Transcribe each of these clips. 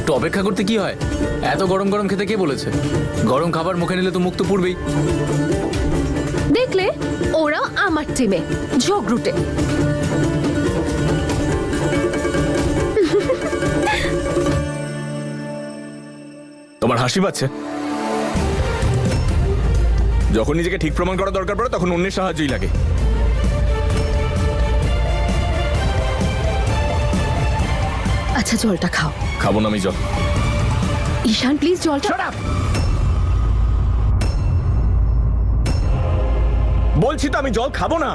একটু অপেক্ষা করতে কি হয়? এত গরম গরম খেতে কে বলেছে? গরম খাবার মুখে নিলে তো মুখ তো পুড়বেই। দেখলে ওরা আমার টিমে ঝগড়ুটে। তোমার হাসি পাচ্ছে? যখন নিজেকে ঠিক প্রমাণ করা দরকার পড়ে তখন অন্যের সাহায্যই লাগে। আচ্ছা জলটা খাও। খাবো না আমি জল। ঈশান প্লিজ জলটা। বলছি তো আমি জল খাবো না।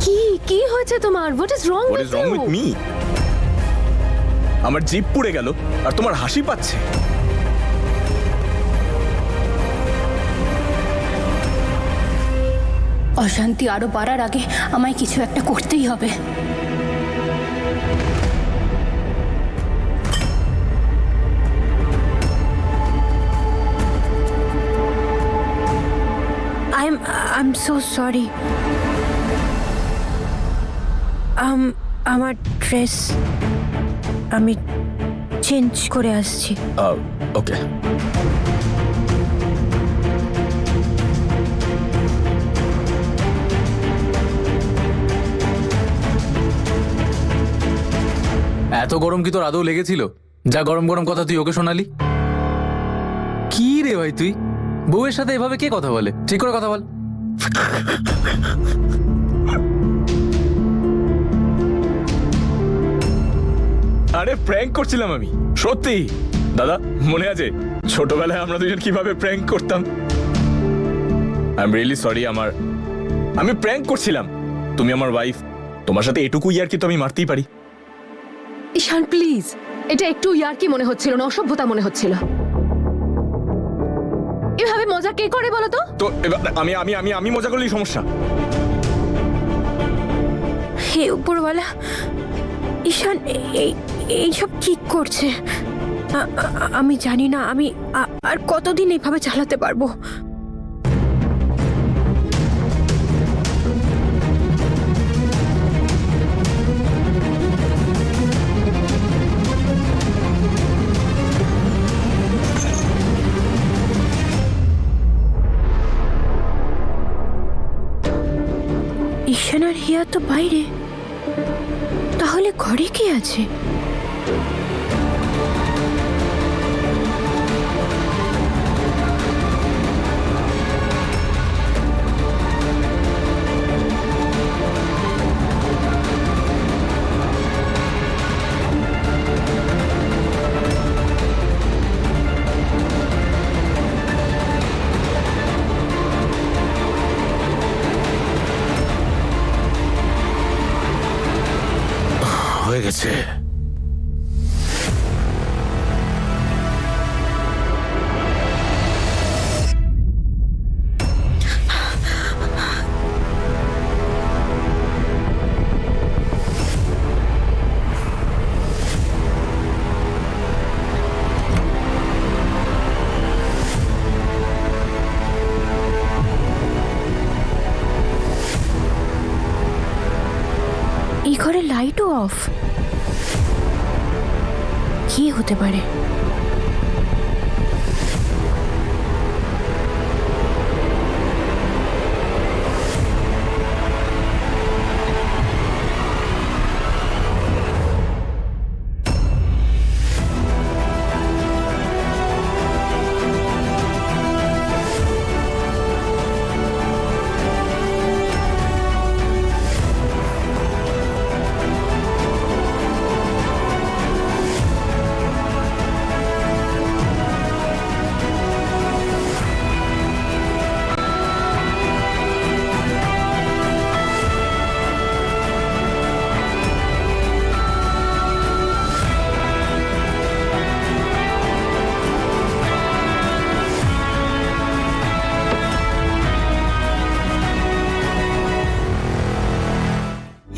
কি কি হয়েছে তোমার? What is wrong What is wrong with me? আমার জিভ পুড়ে গেল আর তোমার হাসি পাচ্ছে। অশান্তি আরো বাড়ার আগে আমায় কিছু একটা করতেই হবে। I'm so sorry. আমার ড্রেস আমি চেঞ্জ করে আসছি। ওকে। এত গরম কি তোর আদৌ লেগেছিল? যা গরম গরম কথা তুই ওকে শোনালি। কি রে ভাই তুই? বউয়ের সাথে এভাবে কে কথা বলে? ঠিক করে কথা বল। আরে প্র্যাঙ্ক করছিলাম আমি, সত্যি। দাদা মনে আছে ছোটবেলায় আমরা দুজন কিভাবে প্র্যাঙ্ক করতাম? I am really sorry. আমি প্র্যাঙ্ক করছিলাম। তুমি আমার ওয়াইফ, তোমার সাথে এটুকু ইয়ার কি তো আমি মারতেই পারি। ঈশান প্লিজ, এটা একটু ইয়ার্কি মনে হচ্ছিল না, অসভ্যতা মনে হচ্ছিল। এভাবে মজা কে করে বলো তো? তো এবার আমি আমি আমি আমি মজা করলেই সমস্যা। হে উপরওয়ালা, ঈশান এইসব কি করছে? আমি জানি না আমি আর কতদিন এইভাবে চালাতে পারবো। ঈশান আর হিয়া তো বাইরে, তাহলে ঘরে কে আছে? হয়ে গেছে। এই ঘরে লাইটও অফ। কি হতে পারে?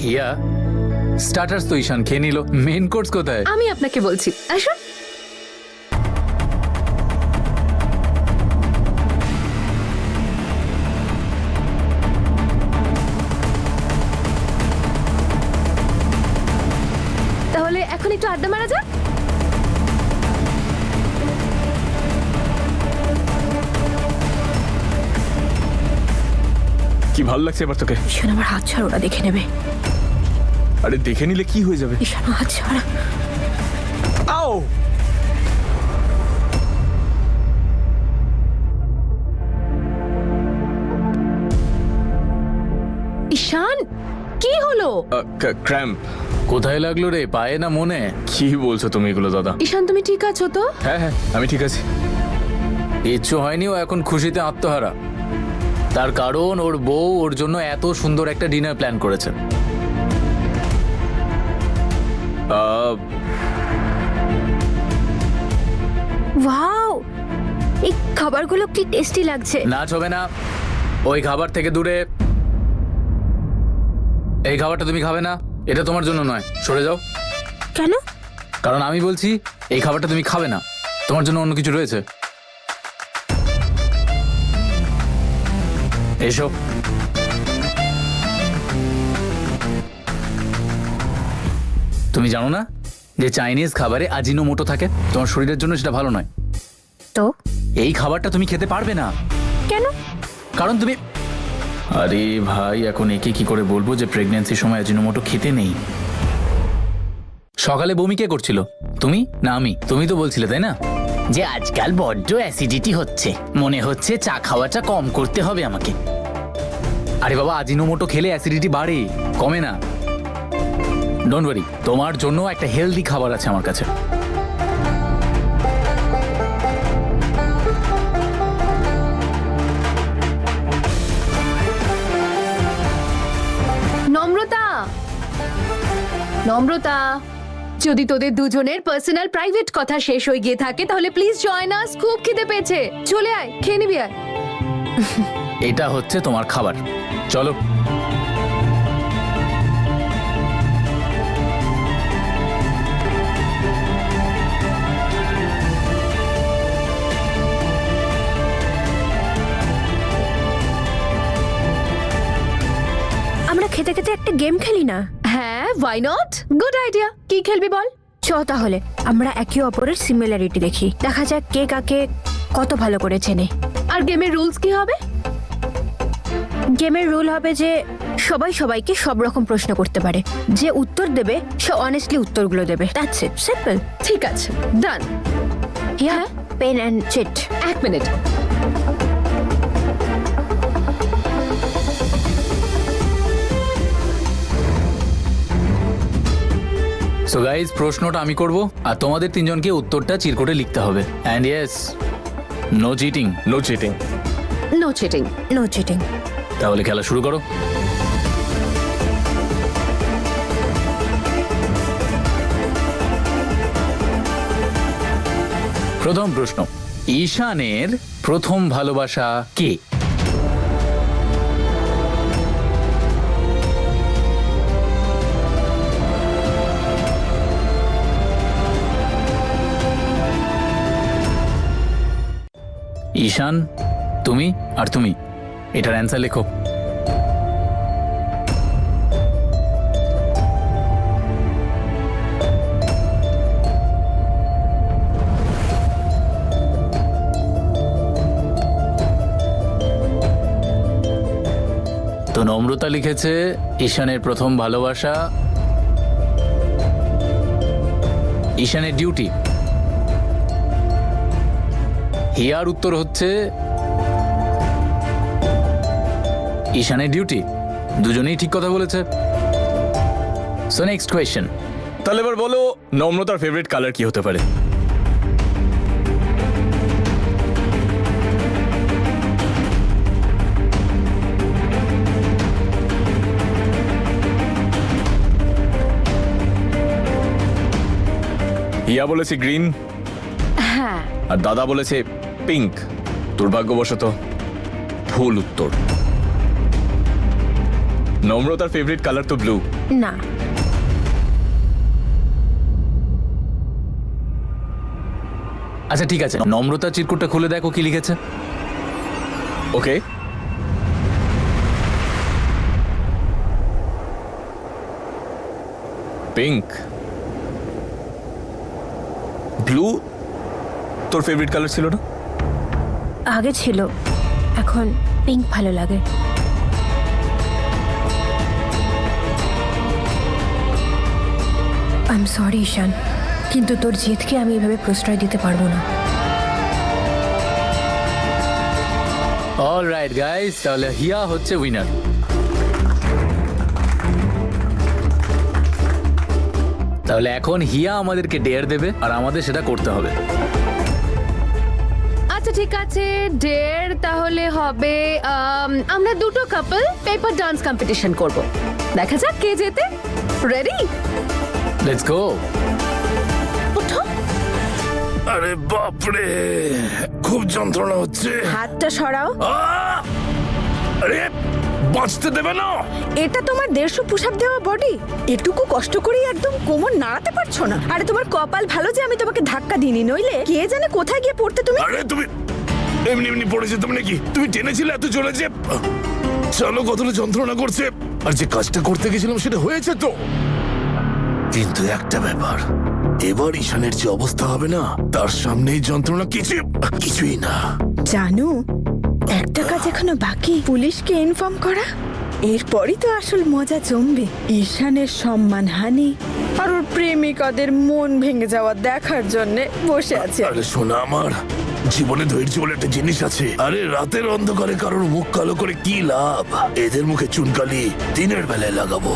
হিয়া, স্টার্টার্স তো ঈশান খেয়ে নিল, মেইন কোর্স কোথায়? আমি আপনাকে বলছি, আসুন। কি ভালো লাগছে এবার তোকে? ঈশান আমার হাত ছাড়, ওরা দেখে নেবে। আরে দেখে নিলে কি হয়ে যাবে? ঈশান হাত ছাড়। আও! ঈশান, কি হলো? ক্র্যাম্প। কোথায় লাগলো রে, পায়ে না মনে? কি বলছো তুমি এগুলো দাদা? ঈশান, তুমি ঠিক আছো তো? হ্যাঁ হ্যাঁ, আমি ঠিক আছি। ইচ্ছু হয়নি, ও এখন খুশিতে আত্মহারা। তার কারণ ওর বউ ওর জন্য এত সুন্দর একটা ডিনার প্ল্যান করেছে। আহ, ওয়াও, এই খাবারগুলো কি টেস্টি লাগছে। নাচ হবে না, ওই খাবার থেকে দূরে। এই খাবারটা তুমি খাবে না, এটা তোমার জন্য নয়, সরে যাও। কেন? কারণ আমি বলছি এই খাবারটা তুমি খাবে না, তোমার জন্য অন্য কিছু রয়েছে। এসো। তুমি জানো না যে চাইনিজ খাবারে আজিনোমোটো থাকে? তোমার শরীরের জন্য সেটা ভালো নয়। তো এই খাবারটা তুমি খেতে পারবে না। কেন? কারণ তুমি, আরে ভাই, এখন একে কি করে বলবো যে প্রেগন্যান্সির সময় আজিনোমোটো খেতে নেই? সকালে বমি কে করছিল, তুমি না আমি? তুমি তো বলছিলে, তাই না, যে আজকাল বড্ড অ্যাসিডিটি হচ্ছে, মনে হচ্ছে চা খাওয়াটা কম করতে হবে আমাকে। আরে বাবা, আজিনোমোটো খেলে অ্যাসিডিটি বাড়ে, কমে না। ডোন্ট ওয়ারি, তোমার জন্য একটা হেলদি খাবার আছে আমার কাছে। নম্রতা, নম্রতা, যদি তোদের দুজনের পার্সোনাল প্রাইভেট কথা শেষ হয়ে গিয়ে থাকে তাহলে প্লিজ জয়েন আস। খুব খিদে পেয়েছে, চলে আয়, খেয়ে নিবি আয়। এটা হচ্ছে তোমার খাবার, চলো। আমরা খেতে খেতে একটা গেম খেলি না? হ্যাঁ, ওয়াই নট, গুড আইডিয়া। কি খেলবি বল? চ তাহলে আমরা একে অপরের সিমিলারিটি দেখি, দেখা যাক কে কাকে কত ভালো করে চেনে। আর গেমের রুলস কি হবে? গেমের রুল হবে যে সবাই সবাইকে সব রকম প্রশ্ন করতে পারে, যে উত্তর দেবে সে অনেস্টলি উত্তরগুলো দেবে। That's it, simple. ঠিক আছে, done. Here pen and chit. এক মিনিট। সো গাইজ, প্রশ্নটা আমি করব আর তোমাদের তিনজনকে উত্তরটা চিরকুটে লিখতে হবে। And yes, no cheating. No cheating. No cheating. No cheating. তাহলে খেলা শুরু করো। প্রথম প্রশ্ন, ঈশানের প্রথম ভালোবাসা কে? ঈশান, তুমি আর তুমি, এটার অ্যান্সার লেখো। তো নম্রতা লিখেছে ঈশানের প্রথম ভালোবাসা ঈশানের ডিউটি। হিয়ার উত্তর হচ্ছে ঈশানের ডিউটি। দুজনেই ঠিক কথা বলেছে। So next question. তাহলে এবার বলো, নম্রতার ফেভারিট কালার কি হতে পারে? হিয়া বলেছে গ্রিন, হ্যাঁ, আর দাদা বলেছে পিঙ্ক। দুর্ভাগ্যবশত ভুল উত্তর। নম্রতার ফেভারিট কালার তো ব্লু। না, আচ্ছা ঠিক আছে, নম্রতা চিরকুটটা খুলে দেখো কি লিখেছে। ওকে, পিঙ্ক। ব্লু তোর ফেভারিট কালার ছিল না? আগে ছিল, এখন পিঙ্ক ভালো লাগে। আই এম সরি ঈশান, কিন্তু তোর জেদকে আমি এভাবে প্রশ্রয় দিতে পারবো না। অল রাইট গাইস, তাহলে হিয়া হচ্ছে উইনার। তাহলে এখন হিয়া আমাদেরকে ডেয়ার দেবে আর আমাদের সেটা করতে হবে। আচ্ছা ঠিক আছে, ডের তাহলে হবে আমরা দুটো কাপল পেপার ডান্স কম্পিটিশন করব। দেখা যাক কে জেতে। রেডি? Let's go. ওঠো। আরে বাপরে, খুব যন্ত্রণা হচ্ছে। হাতটা সরাও। আহ! আরে বাঁচতে দেবে না। এটা তোমার 150 পুশ আপ দেওয়া বডি, এটুকু কষ্ট করেই একদম কোমর নাড়াতে পারছো না। আরে তোমার কপাল ভালো যে আমি তোমাকে ধাক্কা দিইনি, নইলে কে জানে কোথায় গিয়ে পড়তে তুমি। আরে তুমি এমনি এমনি পড়ে যেতাম নাকি? তুমি টেনেছিলে এত জোরে যে চলো, কতটা যন্ত্রণা করছে। আর যে কাজটা করতে গেছিলাম সেটা হয়েছে তো। কিন্তু একটা ব্যাপার, এবার ঈশানের যে অবস্থা হবে না, তার সামনেই যন্ত্রণা কিছুই না। জানো, একটা কাজ এখনো বাকি, পুলিশকে ইনফর্ম করা। এরপরই তো আসল মজা জমবে। ঈশানের সম্মান হানি আর ওর প্রেমিকাদের মন ভেঙে যাওয়া দেখার জন্য বসে আছে। আরে শোনা, আমার জীবনে ধৈর্য বলে একটা জিনিস আছে। আরে রাতের অন্ধকারে কারোর মুখ কালো করে কি লাভ? এদের মুখে চুনকালি দিনের বেলায় লাগাবো।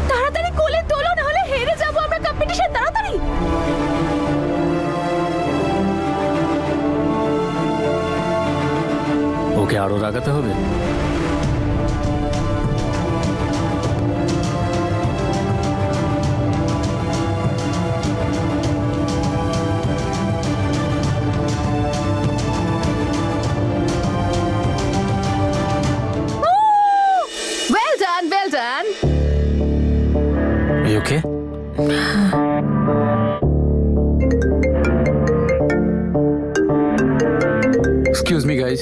তাড়াতাড়ি কোলে তোলো, না হলে হেরে যাবো আমরা কম্পিটিশন। তাড়াতাড়ি। ওকে আরো রাগাতে হবে। Well done, well done. Are you okay? Excuse me, guys.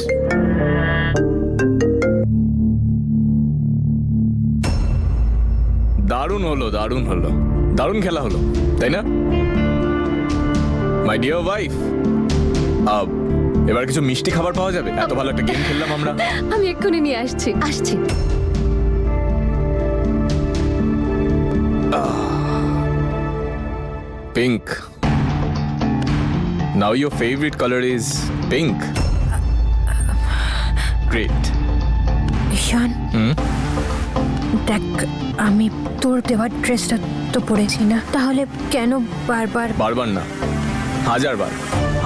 দারুণ হলো, দারুণ হলো, দারুণ খেলা হলো, তাই না মাই ডিয়ার ওয়াইফ? এবার কিছু মিষ্টি খাবার পাওয়া যাবে? এত ভালো একটা গেম খেললাম আমরা। আমি এক্ষুনি নিয়ে আসছি। Pink. Now your favorite color is pink. Great. ঈশান, দেখ, আমি তোর দেওয়ার ড্রেসটা তো পরেছি না, তাহলে কেন বারবার? বারবার না,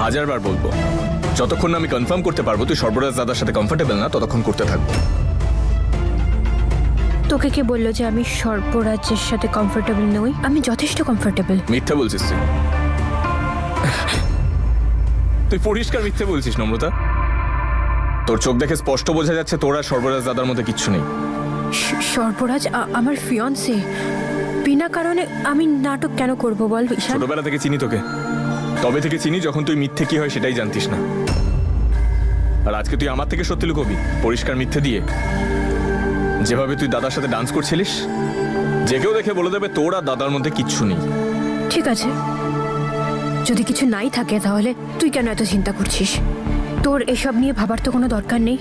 হাজারবার বলবো। যতক্ষণ না আমি কনফার্ম করতে পারবো তুই সর্বরাজ দাদার সাথে কমফোর্টেবল না, ততক্ষণ করতে থাকবো। তোকে কে বললো যে আমি সর্পরাজের সাথে কমফোর্টেবল নই? আমি যথেষ্ট কমফোর্টেবল। মিথ্যা বলছিস তুই। তুই পরিষ্কার মিথ্যে বলছিস নম্রতা। তোর চোখ দেখে স্পষ্ট বোঝা যাচ্ছে তোর আর সর্বরাজ দাদার মধ্যে কিচ্ছু নেই। সর্পরাজ আমার ফিয়ন্সে। বিনা কারণে আমি নাটক কেন করব বল ঈশান? ছোটবেলা থেকে চিনি তোকে, তবে থেকে চিনি যখন তুই মিথ্যে কি হয় সেটাই জানতিস না। আর আজকে তুই আমার থেকে সত্যি লুকোবি পরিষ্কার মিথ্যে দিয়ে? যেভাবে তুই দাদার সাথে ডান্স করছিলিস, যে কেউ দেখে বলে দেবে তোর আর দাদার মধ্যে কিচ্ছু নেই। ঠিক আছে, যদি কিছু নাই থাকে তাহলে তুই কেন এত চিন্তা করছিস? তোর এসব নিয়ে ভাবার তো কোনো দরকার নেই।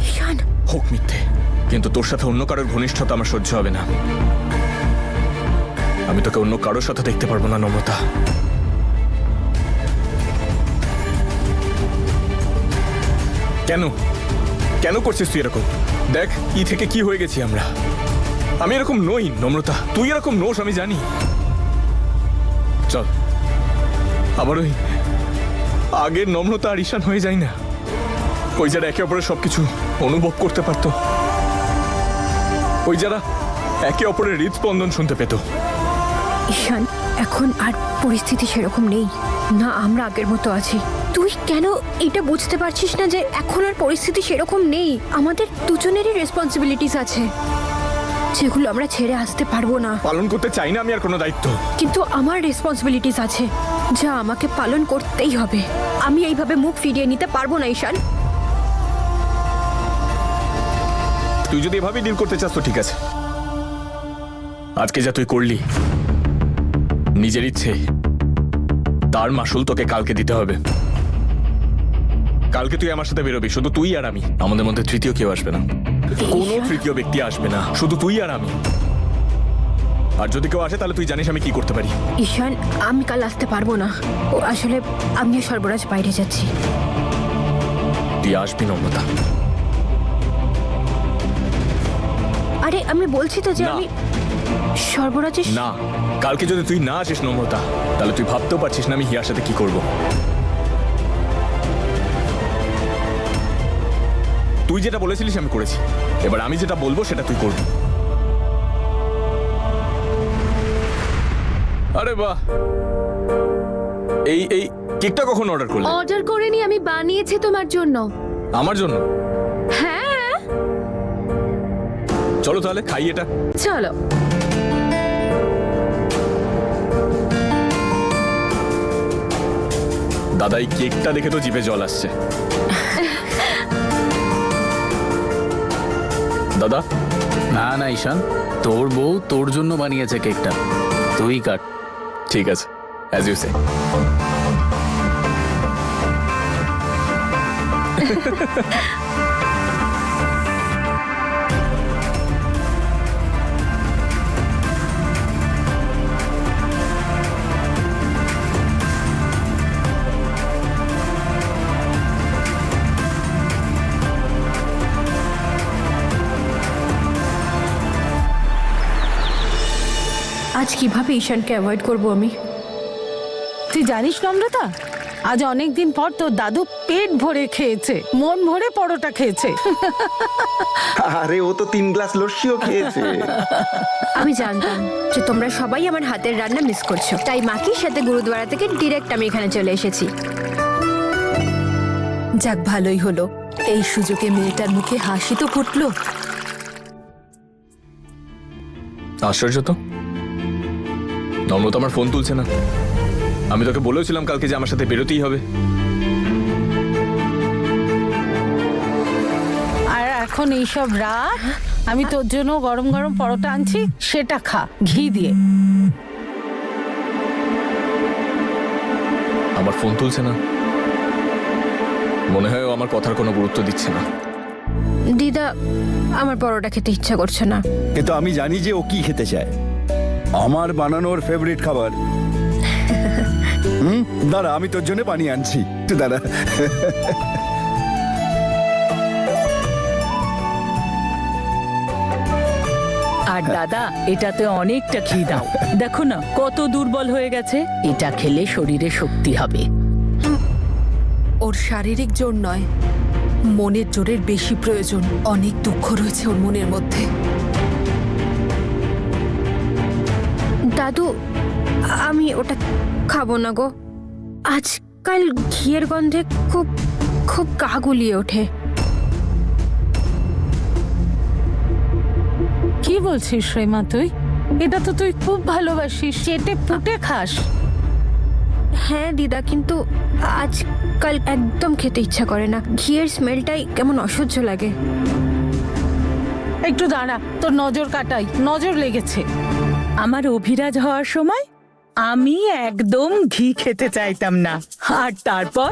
ঈশান, হোক মিথ্যে, কিন্তু তোর সাথে অন্য কারোর ঘনিষ্ঠতা আমার সহ্য হবে না। আমি তোকে অন্য কারোর সাথে দেখতে পারবো না নম্রতা। কেন কেন করছিস তুই এরকম? দেখ কি থেকে কি হয়ে গেছি আমরা। আমি এরকম নই নম্রতা, তুই এরকম নোস আমি জানি। চল আবার ওই আগের নম্রতা আর ঈশান হয়ে যায় না? ওই যারা একে অপরের সবকিছু অনুভব করতে পারতো, ওই যারা একে অপরের হৃদস্পন্দন শুনতে পেত। ঈশান, এখন আর পরিস্থিতি সেরকম নেই না, আমরা আগের মতো আছি। তুই কেন এটা বুঝতে পারছিস না যে এখন আর পরিস্থিতি সেরকম নেই? আমাদের দুজনেরই রেসপন্সিবিলিটিস আছে যেগুলো আমরা ছেড়ে আসতে পারবো না। পালন করতে চাই না আমি আর কোনো দায়িত্ব, কিন্তু আমার রেসপন্সিবিলিটিস আছে যা আমাকে পালন করতেই হবে। আমি এইভাবে মুখ ফিরিয়ে নিতে পারবো না ঈশান। তুই যদি এভাবেই ডিল করতে চাস তো ঠিক আছে। আজকে যা তুই করলি নিজের ইচ্ছে, তার মাসুল তোকে কালকে দিতে হবে। কালকে তুই আমার সাথে বেরোবি, শুধু তুই আর আমি। আমাদের মধ্যে তৃতীয় কেউ আসবে না, কোনো তৃতীয় ব্যক্তি আসবে না, শুধু তুই আর আমি। আর যদি কেউ আসে তাহলে তুই জানিস আমি কি করতে পারি। ঈশান, আমি কাল আসতে পারবো না। ও আসলে আমিও সর্বরাজ বাইরে যাচ্ছি। তুই আসবি নম্রতা। আরে আমি বলছি তো যে না। আমি সর্বরাজের না, কালকে যদি তুই না আসিস নম্রতা, তাহলে তুই ভাবতেও পারছিস না আমি হিয়ার সাথে কি করব। তুই যেটা বলেছিলিস আমি করেছি, এবার আমি যেটা বলবো সেটা তুই করবি। আরে বাহ, এই এই কেকটা কখন অর্ডার করলে? অর্ডার করিনি, আমি বানিয়েছি তোমার জন্য। আমার জন্য? হ্যাঁ, চলো তাহলে খাই এটা। চলো। দাদা এই কেকটা দেখে তো জিভে জল আসছে। দাদা, না না ঈশান, তোর বউ তোর জন্য বানিয়েছে কেকটা, তুই কাট। ঠিক আছে, অ্যাজ ইউ সে। আজ কিভাবে ঈশানকে অ্যাভয়েড করবো আমি? তুই জানিস নম্রতা, আজ অনেক দিন পর তোর দাদু পেট ভরে খেয়েছে, মন ভরে পরোটা খেয়েছে। আরে ও তো 3 গ্লাস লস্যিও খেয়েছে। আমি জানতাম যে তোমরা সবাই আমার হাতের রান্না মিস করছো, তাই মাকির সাথে গুরুদুয়ারা থেকে ডিরেক্ট আমি এখানে চলে এসেছি। যাক, ভালোই হলো, এই সুযোগে মেয়েটার মুখে হাসি তো ফুটলো। আশ্চর্য তো, নম্রতা আমার ফোন তুলছে না। আমি তোকে বলেছিলাম কালকে যে আমার সাথে বেরোতেই হবে। আর এখন এইসব রাত, আমি তোর জন্য গরম গরম পরোটা আনছি, সেটা খা ঘি দিয়ে। আমার ফোন তুলছে না, মনে হয় ও আমার কথার কোনো গুরুত্ব দিচ্ছে না। দিদা, আমার পরোটা খেতে ইচ্ছা করছে না। কিন্তু আমি জানি যে ও কি খেতে চায়, আমার বানানোর ফেভারিট খাবার। দাঁড়া, আমি তোর জন্য বানিয়ে আনছি, তুই দাঁড়া। আর দাদা, এটাতে অনেকটা ঘি দাও, দেখো না কত দুর্বল হয়ে গেছে। এটা খেলে শরীরে শক্তি হবে। ওর শারীরিক জোর নয়, মনের জোরের বেশি প্রয়োজন। অনেক দুঃখ রয়েছে ওর মনের মধ্যে। দাদু আমি ওটা খাবো না গো। আজকাল ঘিয়ের গন্ধে খুব খুব গা গুলিয়ে ওঠে। কি বলছিস শ্রেমা তুই? এটা তো তুই খুব ভালোবাসিস, চেটে পুটে খাস। হ্যাঁ দিদা, কিন্তু আজকাল একদম খেতে ইচ্ছা করে না। ঘিয়ের স্মেলটাই কেমন অসহ্য লাগে। একটু দাঁড়া, তোর নজর কাটাই, নজর লেগেছে। আমার অভিরাজ হওয়ার সময় আমি একদম ঘি খেতে চাইতাম না, আর তারপর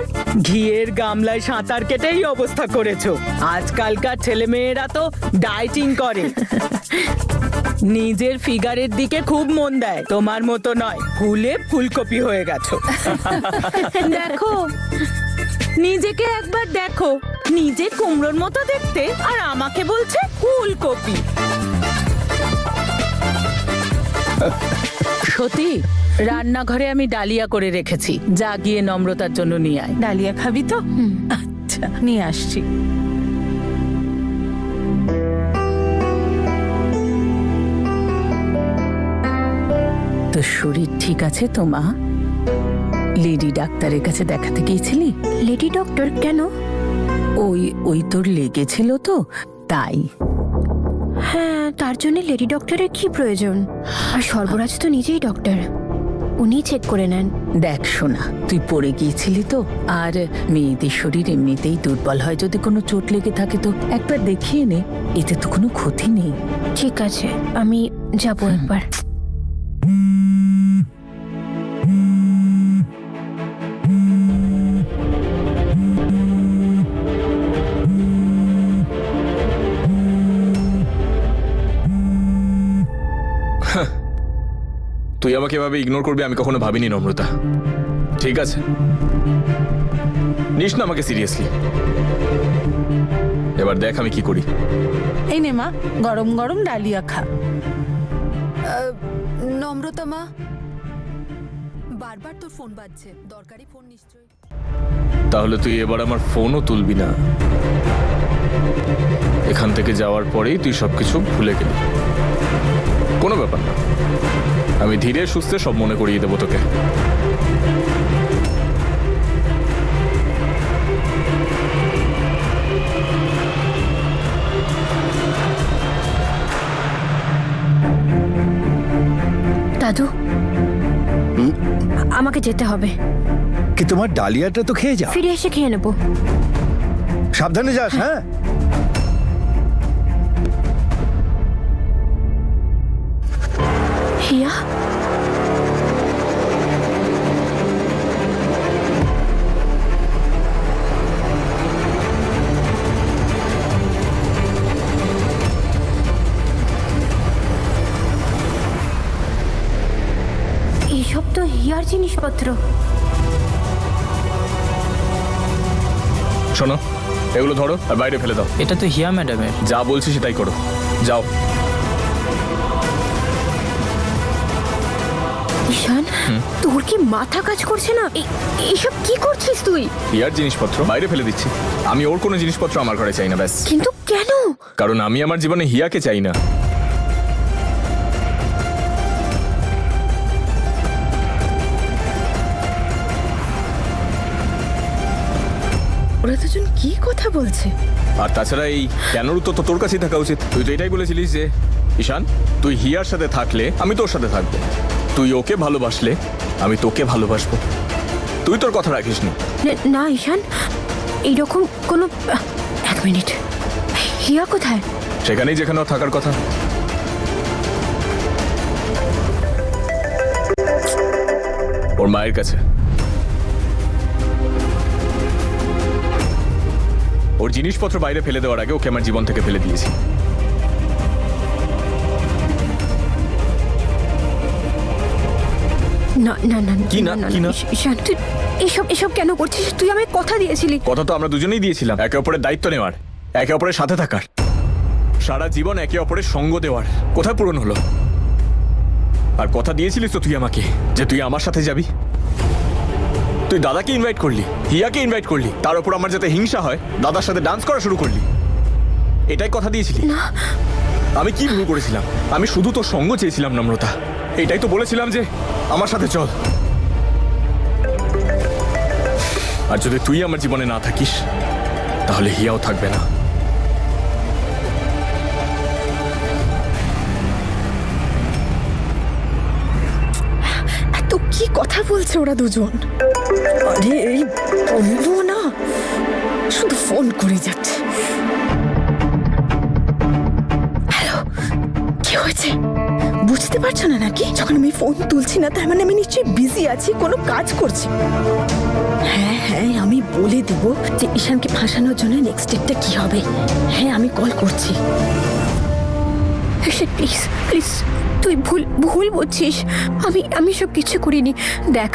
ঘিয়ের গামলায় সাঁতার কেটেই অবস্থা করেছো। আজকালকার ছেলেমেয়েরা তো ডায়েটিং করে, নিজের ফিগারের দিকে খুব মন দেয়। তোমার মতো নয়, ফুলে ফুলকপি হয়ে গেছো। দেখো, নিজেকে একবার দেখো, নিজে কুমড়োর মতো দেখতে, আর আমাকে বলছে ফুলকপি। সত্যি, রান্নাঘরে আমি ডালিয়া করে রেখেছি, যা গিয়ে নম্রতার জন্য নিয়ে আয়। ডালিয়া খাবি তো? আচ্ছা, নিয়ে আসছি। তো শরীর ঠিক আছে তো মা? লেডি ডাক্তারের কাছে দেখাতে গিয়েছিলি? লেডি ডক্টর কেন? ওই তোর লেগেছিল তো, তাই। হ্যাঁ, তার জন্য লেডি ডক্টরের কি প্রয়োজন? আর সর্বরাজ তো নিজেই ডক্টর, উনি চেক করে নেন। দেখ সোনা, তুই পড়ে গিয়েছিলি তো, আর মেয়েদের শরীর এমনিতেই দুর্বল হয়, যদি কোনো চোট লেগে থাকে তো একবার দেখিয়ে নে, এতে তো কোনো ক্ষতি নেই। ঠিক আছে, আমি যাবো একবার। তুই আমাকে এভাবে ইগনোর করবি আমি কখনো ভাবিনি নম্রতা। ঠিক আছে, নিস না আমাকে সিরিয়াসলি। এবার দেখ আমি কি করি। এই নে মা, গরম গরম ডালিয়া খা। নম্রতা মা, বারবার তোর ফোন বাজছে, দরকারি ফোন নিশ্চয়ই। তাহলে তুই এবার আমার ফোনও তুলবি না। এখান থেকে যাওয়ার পরেই তুই সবকিছু ভুলে গেলি। কোনো ব্যাপার না, আমি ধীরে সুস্থে সব মনে করিয়ে দেবো তোকে। দাদু, আমাকে যেতে হবে। কি তোমার ডালিয়াটা তো খেয়ে যা, ফিরে এসে খেয়ে নেবো। সাবধানে যাস। হ্যাঁ, হিয়া, এইসব তো হিয়ার জিনিসপত্র। শোনো, এগুলো ধরো আর বাইরে ফেলে দাও। এটা তো হিয়া ম্যাডামের। যা বলছি সেটাই করো, যাও। ঈশান, তোর কি মাথা কাজ করছে না? এইসব কি করছিস তুই? হিয়ার জিনিসপত্র বাইরে ফেলে দিচ্ছি। আমি ওর কোনো জিনিসপত্র আমার ঘরে চাই না, ব্যাস। কিন্তু কেন? কারণ আমি আমার জীবনে হিয়াকে চাই না। ওরা দুজন কি কথা বলছে? আর তাছাড়া এই কেনর উত্তর তো তোর কাছেই থাকা উচিত। তুই তো এটাই বলেছিলিস যে ঈশান, তুই হিয়ার সাথে থাকলে আমি তোর সাথে থাকবো, তুই ওকে ভালোবাসলে আমি তোকে ভালোবাসবো। তুই তোর কথা রাখিসনি। না ঈশান, এইরকম কোনো... এক মিনিট, হিয়া কোথায়? সেখানেই যেখানে ওর থাকার কথা। ওর মায়ের কাছে। ওর জিনিসপত্র বাইরে ফেলে দেওয়ার আগে ওকে আমার জীবন থেকে ফেলে দিয়েছি। না না না কি না, কি না? ঈশান, তুই এসব কেন করছিস? তুই আমায় কথা দিয়েছিলি। কথা তো আমরা দুজনেই দিয়েছিলাম, একে অপরের দায়িত্ব নেওয়ার, একে অপরের সাথে থাকার, সারা জীবন একে অপরের সঙ্গ দেওয়ার। কোথায় পূরণ হলো? আর কথা দিয়েছিলিস তো তুই আমাকে যে তুই আমার সাথে যাবি। তুই দাদাকে ইনভাইট করলি, হিয়াকে ইনভাইট করলি, তার উপর আমার যাতে হিংসা হয় দাদার সাথে ডান্স করা শুরু করলি। এটাই কথা দিয়েছিলি। আমি কি ভুল করেছিলাম? আমি শুধু তোর সঙ্গ চেয়েছিলাম নম্রতা। এটাই তো বলেছিলাম যে আমার সাথে চল। আর যদি তুই আমার জীবনে না থাকিস তাহলে হিয়াও থাকবে না। এত কি কথা বলছে ওরা দুজন? আরে এই বলবো না, শুধু ফোন করে যাচ্ছে। হ্যালো, কি হয়েছে? বুঝতে পারছো না নাকি? যখন আমি ফোন তুলছি না তার মানে আমি নিশ্চয়ই বিজি আছি, কোনো কাজ করছি। হ্যাঁ হ্যাঁ, আমি বলে দেব যে ঈশানকে ফাঁসানোর জন্য নেক্সট স্টেপটা কি হবে। হ্যাঁ, আমি কল করছি। প্লিজ প্লিজ, তুই ভুল ভুল বুঝছিস। আমি সব কিছু করিনি। দেখ,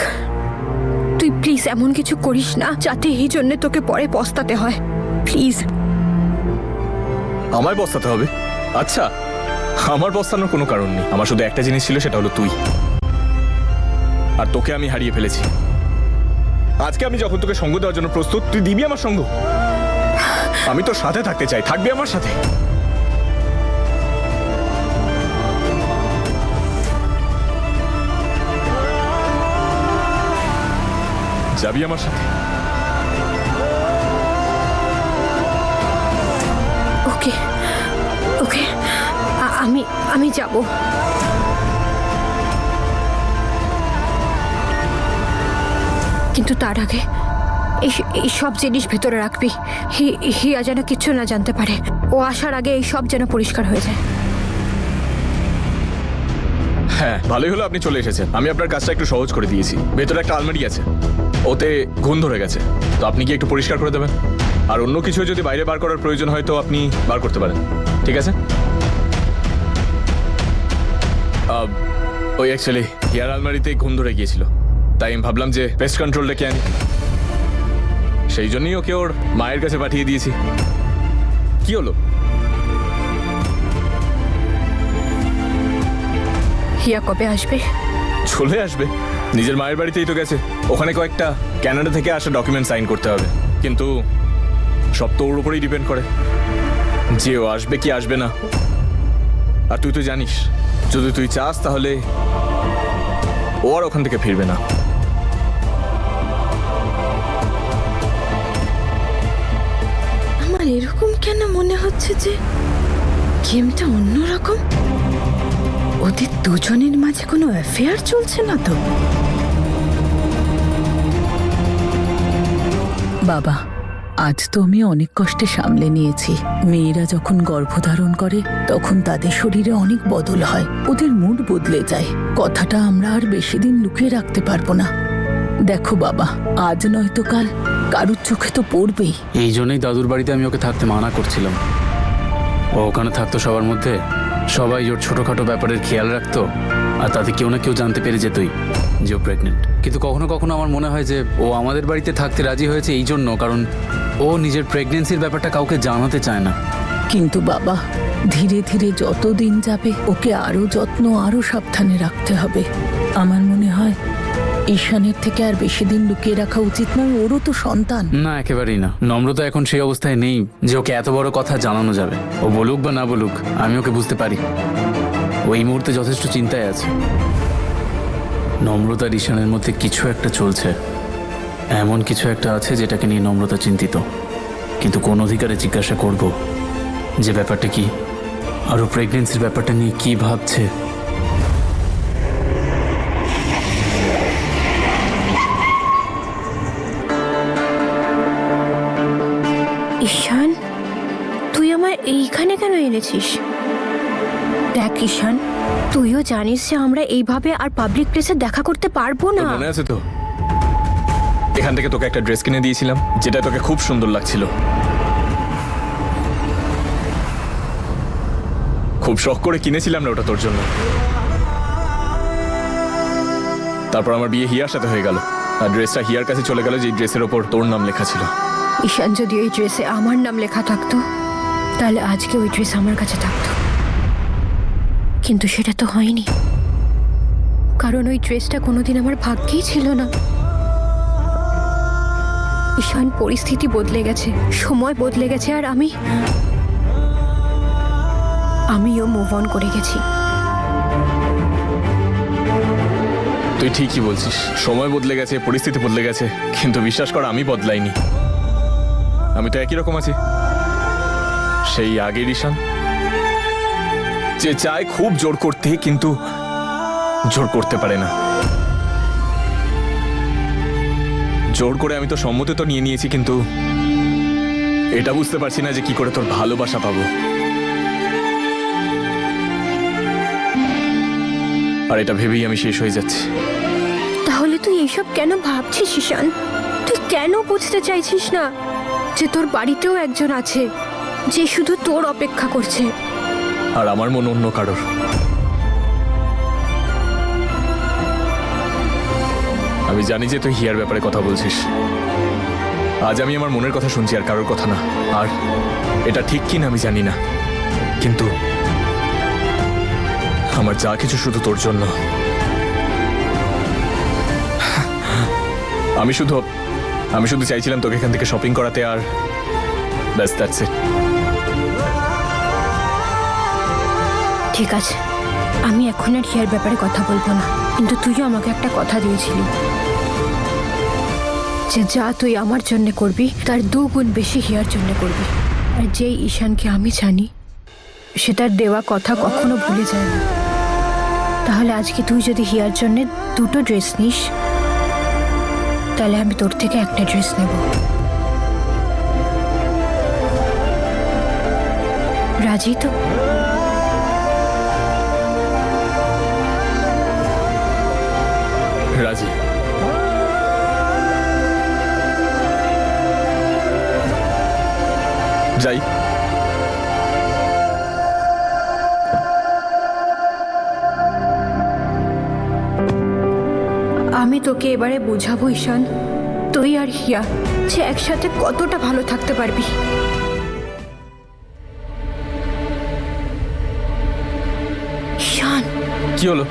তুই প্লিজ এমন কিছু করিস না যাতে এই জন্য তোকে পরে পস্তাতে হয়। প্লিজ। আমায় বস্তাতে হবে? আচ্ছা, আমার বস্তানোর কোনো কারণ নেই। আমার শুধু একটা জিনিস ছিল, সেটা হলো তুই। আর তোকে আমি হারিয়ে ফেলেছি। আজকে আমি যখন তোকে সঙ্গ দেওয়ার জন্য প্রস্তুত, তুই দিবি আমার সঙ্গ? আমি তোর সাথে থাকতে চাই, থাকবি আমার সাথে? যাবি আমার সাথে? ওকে ওকে, আমি যাব। কিন্তু তার আগে এই সব জিনিস ভেতরে রাখবি। হিয়া যেন কিচ্ছু না জানতে পারে। ও আসার আগে এই সব যেন পরিষ্কার হয়ে যায়। হ্যাঁ, ভালোই হলো আপনি চলে এসেছেন। আমি আপনার কাজটা একটু সহজ করে দিয়েছি। ভেতরে একটা আলমারি আছে, ওতে ঘুণ ধরে গেছে, তো আপনি কি একটু পরিষ্কার করে দেবেন? আর অন্য কিছু যদি বাইরে বার করার প্রয়োজন হয় তো আপনি বার করতে পারেন, ঠিক আছে? ওই অ্যাকচুয়ালি হিয়ার আলমারিতে ঘুণ ধরে গিয়েছিল, তাই আমি ভাবলাম যে পেস্ট কন্ট্রোল ডেকে আনি। সেই জন্যই ওকে ওর মায়ের কাছে পাঠিয়ে দিয়েছি। কি হলো? হিয়া কবে আসবে? চলে আসবে, নিজের মায়ের বাড়িতেই তো গেছে। ওখানে কয়েকটা কানাডা থেকে আসা ডকুমেন্ট সাইন করতে হবে, কিন্তু সব তো ওর উপরেই ডিপেন্ড করে যে ও আসবে কি আসবে না। আর তুই তো জানিস, যদি তুই চাস তাহলে ও আর ওখান থেকে ফিরবে না। আমার এরকম কেন মনে হচ্ছে যে গেমটা অন্যরকম? ওদের দুজনের মাঝে কোনো অ্যাফেয়ার চলছে না তো? বাবা, আজ তো আমি অনেক কষ্টে সামলে নিয়েছি। মেয়েরা যখন গর্ভধারণ করে তখন তাদের শরীরে অনেক বদল হয়, ওদের মুড বদলে যায়। কথাটা আমরা আর বেশি দিন লুকিয়ে রাখতে পারবো না। দেখো বাবা, আজ নয়তো কাল কারুর চোখে তো পড়বেই। এই জন্যই দাদুর বাড়িতে আমি ওকে থাকতে মানা করছিলাম। ও ওখানে থাকতো সবার মধ্যে, সবাই ওর ছোটখাটো ব্যাপারের খেয়াল রাখতো, আর তাতে কেউ না কেউ জানতে পেরে যেতই যে ও প্রেগনেন্ট। কিন্তু কখনো কখনো আমার মনে হয় যে ও আমাদের বাড়িতে থাকতে রাজি হয়েছে এই জন্য, কারণ ও নিজের প্রেগনেন্সির ব্যাপারটা কাউকে জানাতে চায় না। কিন্তু বাবা, ধীরে ধীরে যত দিন যাবে ওকে আরো যত্ন, আরো সাবধানে রাখতে হবে। আমার মনে হয় ঈশানের থেকে আর বেশি দিন লুকিয়ে রাখা উচিত নয়, ওরও তো সন্তান। না, একেবারেই না। নম্রতা এখন সেই অবস্থায় নেই যে ওকে এত বড় কথা জানানো যাবে। ও বলুক বা না বলুক, আমি ওকে বুঝতে পারি। ও এই মুহূর্তে যথেষ্ট চিন্তায় আছে। নম্রতা আর ঈশানের মধ্যে কিছু একটা চলছে, এমন কিছু একটা আছে যেটাকে নিয়ে নম্রতা চিন্তিত। কিন্তু কোন অধিকারে জিজ্ঞাসা করব যে ব্যাপারটা কি, আর ও প্রেগনেন্সির ব্যাপারটা নিয়ে কি ভাবছে। ঈশান, তুই আমার এইখানে কেন এনেছিস? দেখ ঈশান, তুইও জানিস যে আমরা এইভাবে আর পাবলিক প্লেসে দেখা করতে পারবো না। তোর মনে আছে তো, এখান থেকে তোকে একটা ড্রেস কিনে দিয়েছিলাম যেটা তোকে খুব সুন্দর লাগছিল। খুব শখ করে কিনেছিলাম না ওটা তোর জন্য। তারপর আমার বিয়ে হিয়ার সাথে হয়ে গেল, আর ড্রেসটা হিয়ার কাছে চলে গেল, যে ড্রেসের ওপর তোর নাম লেখা ছিল। ঈশান, যদি ওই ড্রেসে আমার নাম লেখা থাকতো তাহলে আজকে ওই ড্রেস আমার কাছে থাকতো, কিন্তু সেটা তো হয়নি, কারণ ওই ড্রেসটা কোনোদিন আমার ভাগ্যেই ছিল না। ঈশান, পরিস্থিতি বদলে গেছে, সময় বদলে গেছে, আর আমিও মুভ অন করে গেছি। তুই ঠিকই বলছিস, সময় বদলে গেছে, পরিস্থিতি বদলে গেছে, কিন্তু বিশ্বাস কর আমি বদলাইনি। আমি তো একই রকম আছি, সেই আগের ঈশান যে চায় খুব জোর করতে, কিন্তু জোর করতে পারে না। জোর করে আমি তো সম্মতি তো নিয়ে নিয়েছি, কিন্তু এটা বুঝতে পারছি না যে কি করে তোর ভালোবাসা পাবো। আর এটা ভেবেই আমি শেষ হয়ে যাচ্ছি। তাহলে তুই এইসব কেন ভাবছিস ঈশান? তুই কেন বুঝতে চাইছিস না যে তোর বাড়িতেও একজন আছে যে শুধু তোর অপেক্ষা করছে? আর আমার মন অন্য কারোর। আমি জানি যে তুই হিয়ার ব্যাপারে কথা বলছিস। আজ আমি আমার মনের কথা শুনছি, আর কারোর কথা না। আর এটা ঠিক কি না আমি জানি না, কিন্তু আমার যা কিছু শুধু তোর জন্য। আমি শুধু চাইছিলাম তোকে এখান থেকে শপিং করাতে, আর ব্যাস, দ্যাটস ইট। ঠিক আছে, আমি এখন আর হিয়ার ব্যাপারে কথা বলবো না, কিন্তু তুইও আমাকে একটা কথা দিয়েছিলি যে যা তুই আমার জন্য করবি তার 2 গুণ বেশি হিয়ার জন্য করবি। আর যেই ঈশানকে আমি জানি সে তার দেওয়া কথা কখনো ভুলে যায় না। তাহলে আজকে তুই যদি হিয়ার জন্য 2টো ড্রেস নিস, তাহলে আমি তোর থেকে একটা ড্রেস নেব। রাজি তো? রাজি। যাই। আমি তোকে এবারে বোঝাবো ঈশান, তুই আর হিয়া যে একসাথে কতটা ভালো থাকতে পারবি। ঈশান, কি হলো?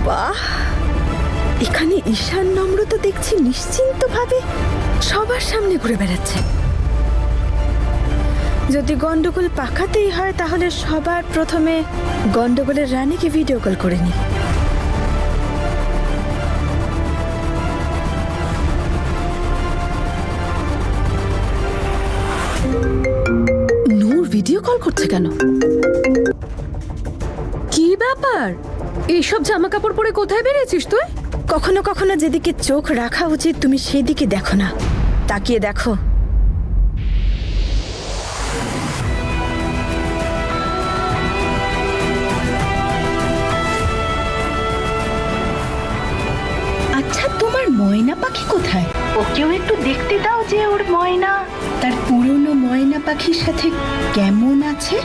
বাহ, এখানে ঈশান নম্রতা দেখছি নিশ্চিন্তভাবে সবার সামনে ঘুরে বেড়াচ্ছে। যদি গন্ডগোল পাকাতেই হয় তাহলে সবার প্রথমে গন্ডগোলের রানীকে ভিডিও কল করে নি। নূর ভিডিও কল করছে কেন? কি ব্যাপার? এইসব জামা কাপড় পরে কোথায় বেরিয়েছিস তুই? কখনো কখনো যেদিকে চোখ রাখা উচিত তুমি সেদিকে দেখো না, তাকিয়ে দেখো। আচ্ছা, তোমার ময়না পাখি কোথায়? ওকেও একটু দেখতে দাও যে ওর ময়না তার পুরনো ময়না পাখির সাথে কেমন আছে।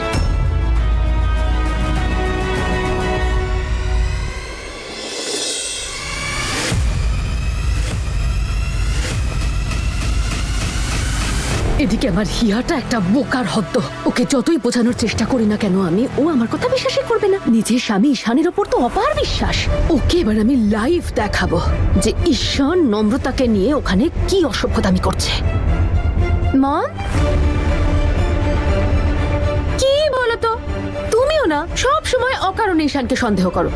এদিকে আমার হিয়াটা একটা বোকার হদ্দ। ওকে যতই বোঝানোর চেষ্টা করি না কেন আমি, ও আমার কথা বিশ্বাসই করবে না। নিজের স্বামী ঈশানের ওপর তো অপার বিশ্বাস। ওকে এবার আমি লাইভ দেখাবো যে ঈশান নম্রতাকে নিয়ে ওখানে কি অসভ্যতামি করছে। মম, কি বলো তো, তুমিও না সব সময় অকারণে ঈশানকে সন্দেহ করো।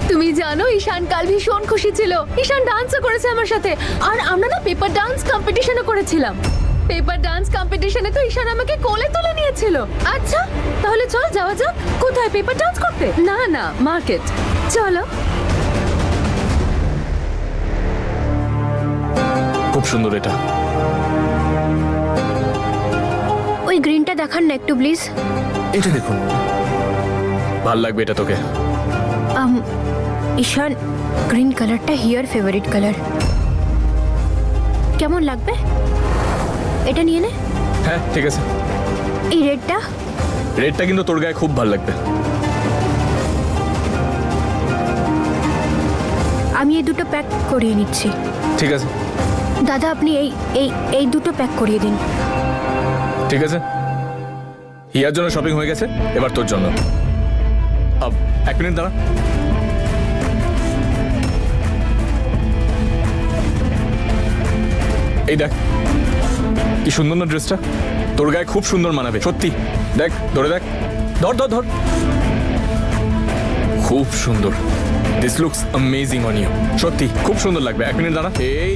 তুমি জানো ঈশান কাল ভীষণ খুশি ছিল, ঈশান ডান্সও করেছে আমার সাথে। আর আমরা না পেপার ডান্স কম্পিটিশনও করেছিলাম। পেপার ডান্স কম্পিটিশনে তো ঈশান আমাকে কোলে তুলে নিয়েছিল। আচ্ছা তাহলে চল যাওয়া যাক। কোথায়? পেপার ডান্স করতে? না না, মার্কেট। চলো। খুব সুন্দর এটা। ওই গ্রিনটা দেখান না একটু প্লিজ। এটা দেখুন, ভাল লাগবে এটা তোকে। ঈশান, গ্রিন কালারটা হিয়ার ফেভারিট কালার। কেমন লাগবে? এটা নিয়ে নে। হ্যাঁ ঠিক আছে। এই রেডটা? রেডটা কিন্তু তোর গায়ে খুব ভালো লাগবে। আমি এই 2টো প্যাক করিয়ে নিচ্ছি। ঠিক আছে দাদা, আপনি এই এই এই 2টো প্যাক করিয়ে দিন। ঠিক আছে। হিয়ার জন্য শপিং হয়ে গেছে, এবার তোর জন্য। এক মিনিট দাঁড়া। এই দেখ কি সুন্দর না ড্রেসটা, তোর গায়ে খুব সুন্দর মানাবে সত্যি। দেখ ধরে দেখ, ধর ধর ধর, খুব সুন্দর। This looks amazing on you, সত্যি খুব সুন্দর লাগবে। এক মিনিট দাঁড়া। এই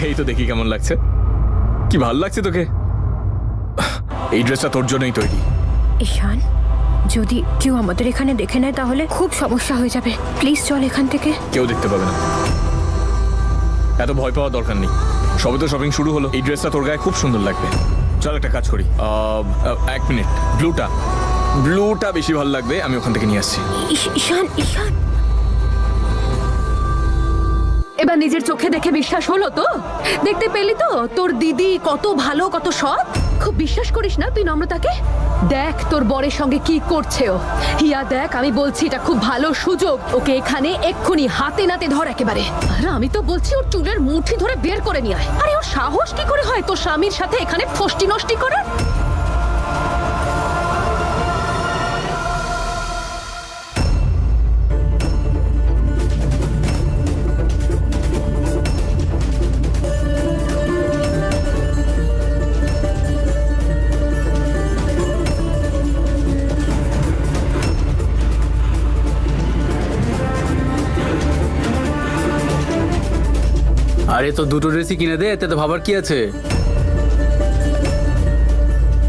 এই তো দেখি কেমন লাগছে, কি ভালো লাগছে তোকে। এই ড্রেসটা তোর জন্যই তৈরি। ঈশান, যদি কেউ আমাদের এখানে দেখে নেয় তাহলে খুব সমস্যা হয়ে যাবে। প্লিজ চল এখান থেকে। কেউ দেখতে পাবে না, এত ভয় পাওয়ার দরকার নেই। সবে তো শপিং শুরু হলো, এই ড্রেসটা তোর গায়ে খুব সুন্দর লাগবে। চল একটা কাজ করি, এক মিনিট, ব্লুটা বেশি ভালো লাগবে, আমি ওখান থেকে নিয়ে আসছি। ঈশান, ঈশান, এবার নিজের চোখে দেখে বিশ্বাস হলো তো? দেখতে পেলি তো তোর দিদি কত ভালো, কত সৎ। খুব বিশ্বাস করিস না তুই নম্রতাকে? দেখ তোর বরের সঙ্গে কি করছে ও। হিয়া দেখ, আমি বলছি এটা খুব ভালো সুযোগ, ওকে এখানে এক্ষুনি হাতে নাতে ধর একেবারে। আরে আমি তো বলছি ওর চুলের মুঠি ধরে বের করে নিয়ে আয়। আরে ওর সাহস কি করে হয় তোর স্বামীর সাথে এখানে ফষ্টি নষ্টি করার? আরে তো দুটো ড্রেসই কিনে দে, এতে তো ভাবার কি আছে।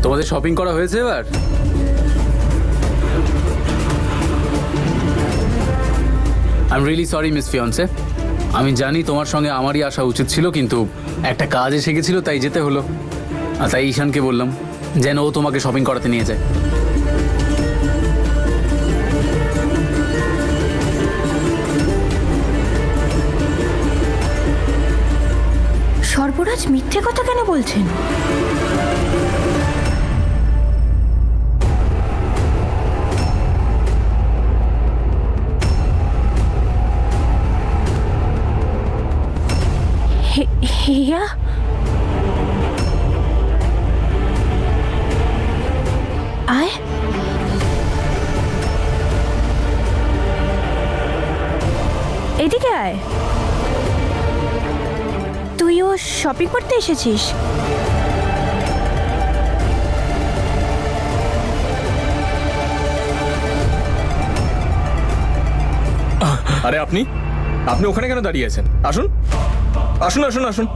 তোমাদের শপিং করা হয়েছে এবার? I am really sorry miss fiancee. আমি জানি তোমার সঙ্গে আমারই আসা উচিত ছিল, কিন্তু একটা কাজ এসে গেছিল তাই যেতে হলো। আর তাই ঈশানকে বললাম যেন ও তোমাকে শপিং করাতে নিয়ে যায়। সর্বরাজ মিথ্যে কথা কেন বলছেন? হিয়া, আয়। এদিকে আয়। তুইও শপিং করতে এসেছিস? আরে আপনি ওখানে কেন দাঁড়িয়ে আছেন? আসুন আসুন আসুন আসুন।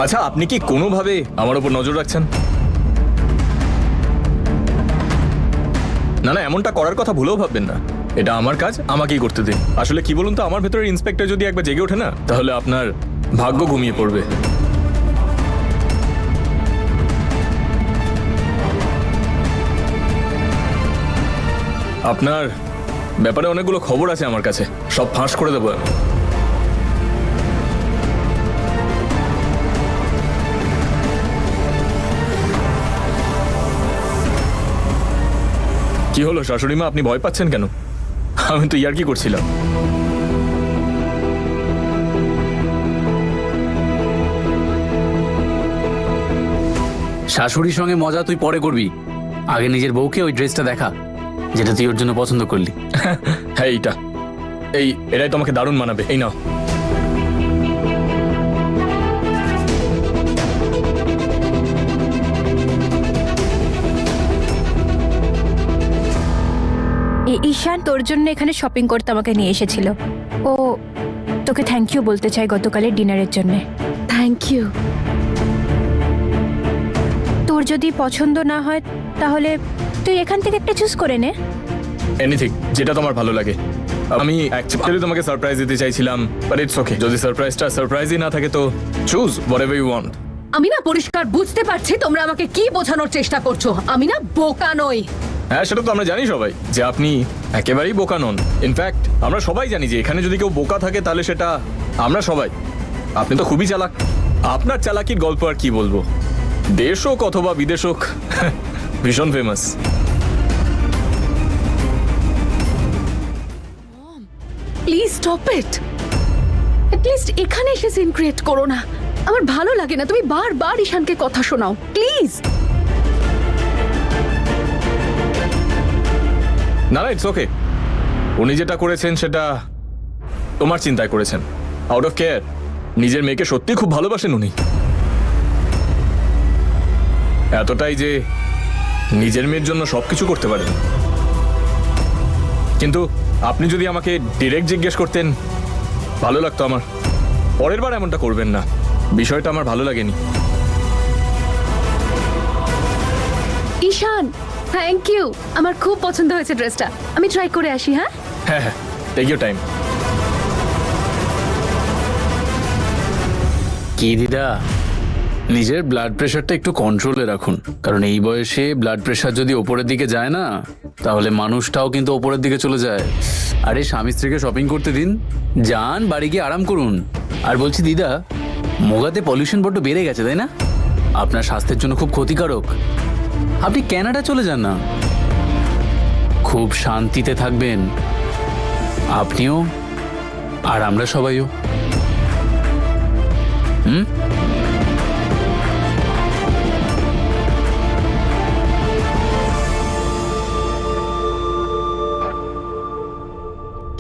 আচ্ছা, আপনি কি কোনোভাবে আমার উপর নজর রাখছেন? না না, এমনটা করার কথা ভুলেও ভাববেন না। এটা আমার কাজ, আমাকেই করতে দিন। আসলে কি বলুন তো, আমার ভেতরের ইন্সপেক্টর যদি একবার জেগে ওঠে না, তাহলে আপনার ভাগ্য ঘুমিয়ে পড়বে। আপনার ব্যাপারে অনেকগুলো খবর আছে আমার কাছে, সব ফাঁস করে দেবো। কি হলো শাশুড়ি মা, আপনি ভয় পাচ্ছেন কেন? আমি তো ইয়ার্কি করছিলাম। শাশুড়ির সঙ্গে মজা তুই পরে করবি, আগে নিজের বউকে ওই ড্রেসটা দেখা যেটা তুই ওর জন্য পছন্দ করলি। হ্যাঁ, এটাই তোমাকে দারুণ মানাবে, এই নাও। ঈশান তোর জন্য এখানে শপিং করতে আমাকে নিয়ে এসেছিল। ও তোকে থ্যাংক ইউ বলতে চাই গতকালের ডিনারের জন্য। Thank you. তোর যদি পছন্দ না হয় তাহলে তুই এখান থেকে একটা চুজ করে নে। এনিথিং, যেটা তোমার ভালো লাগে। আমি অ্যাকচুয়ালি তোমাকে সারপ্রাইজ দিতে চাইছিলাম, বাট ইটস ওকে। যদি সারপ্রাইজটা সারপ্রাইজই না থাকে তো চুজ হোয়াটএভার ইউ ওয়ান্ট। আমি না পরিষ্কার বুঝতে পারছি তোমরা আমাকে কি বোঝানোর চেষ্টা করছো। আমি না বোকা নই। হ্যাঁ, সেটা তো আমরা জানি সবাই যে আপনি একেবারেই বোকা নন। ইনফ্যাক্ট আমরা সবাই জানি যে এখানে যদি কেউ বোকা থাকে তাহলে সেটা আমরা সবাই। আপনি তো খুবই চালাক। আপনার চালাকির গল্প আর কি বলবো, দেশ হোক অথবা বিদেশ হোক ভীষণ famous. Please stop it. At least এখানে এসে সিন ক্রিয়েট করো না। আমার ভালো লাগে না তুমি বারবার ঈশানকে কথা শোনাও। প্লিজ। না না, ইটস ওকে। উনি যেটা করেছেন সেটা তোমার চিন্তায় করেছেন, আউট অফ কেয়ার। নিজের মেয়েকে সত্যি খুব ভালোবাসেন উনি, এতটাই যে নিজের মেয়ের জন্য সবকিছু করতে পারেন। কিন্তু আপনি যদি আমাকে ডিরেক্ট জিজ্ঞেস করতেন ভালো লাগতো আমার। পরের বার এমনটা করবেন না, বিষয়টা আমার ভালো লাগেনি। ঈশান, থ্যাংক ইউ। আমার খুব পছন্দ হয়েছে ড্রেসটা। আমি ট্রাই করে আসি। হ্যাঁ হ্যাঁ হ্যাঁ, টেক ইউর টাইম। কি দিদা, নিজের ব্লাড প্রেশারটা একটু কন্ট্রোলে রাখুন, কারণ এই বয়সে ব্লাড প্রেশার যদি ওপরের দিকে যায় না তাহলে মানুষটাও কিন্তু ওপরের দিকে চলে যায়। আরে স্বামী স্ত্রীকে শপিং করতে দিন, যান বাড়ি গিয়ে আরাম করুন। আর বলছি দিদা, মোগাতে পলিউশন বড্ড বেড়ে গেছে তাই না? আপনার স্বাস্থ্যের জন্য খুব ক্ষতিকারক। আপনি কানাডা চলে যান না, খুব শান্তিতে থাকবেন আপনিও আর আমরা সবাইও।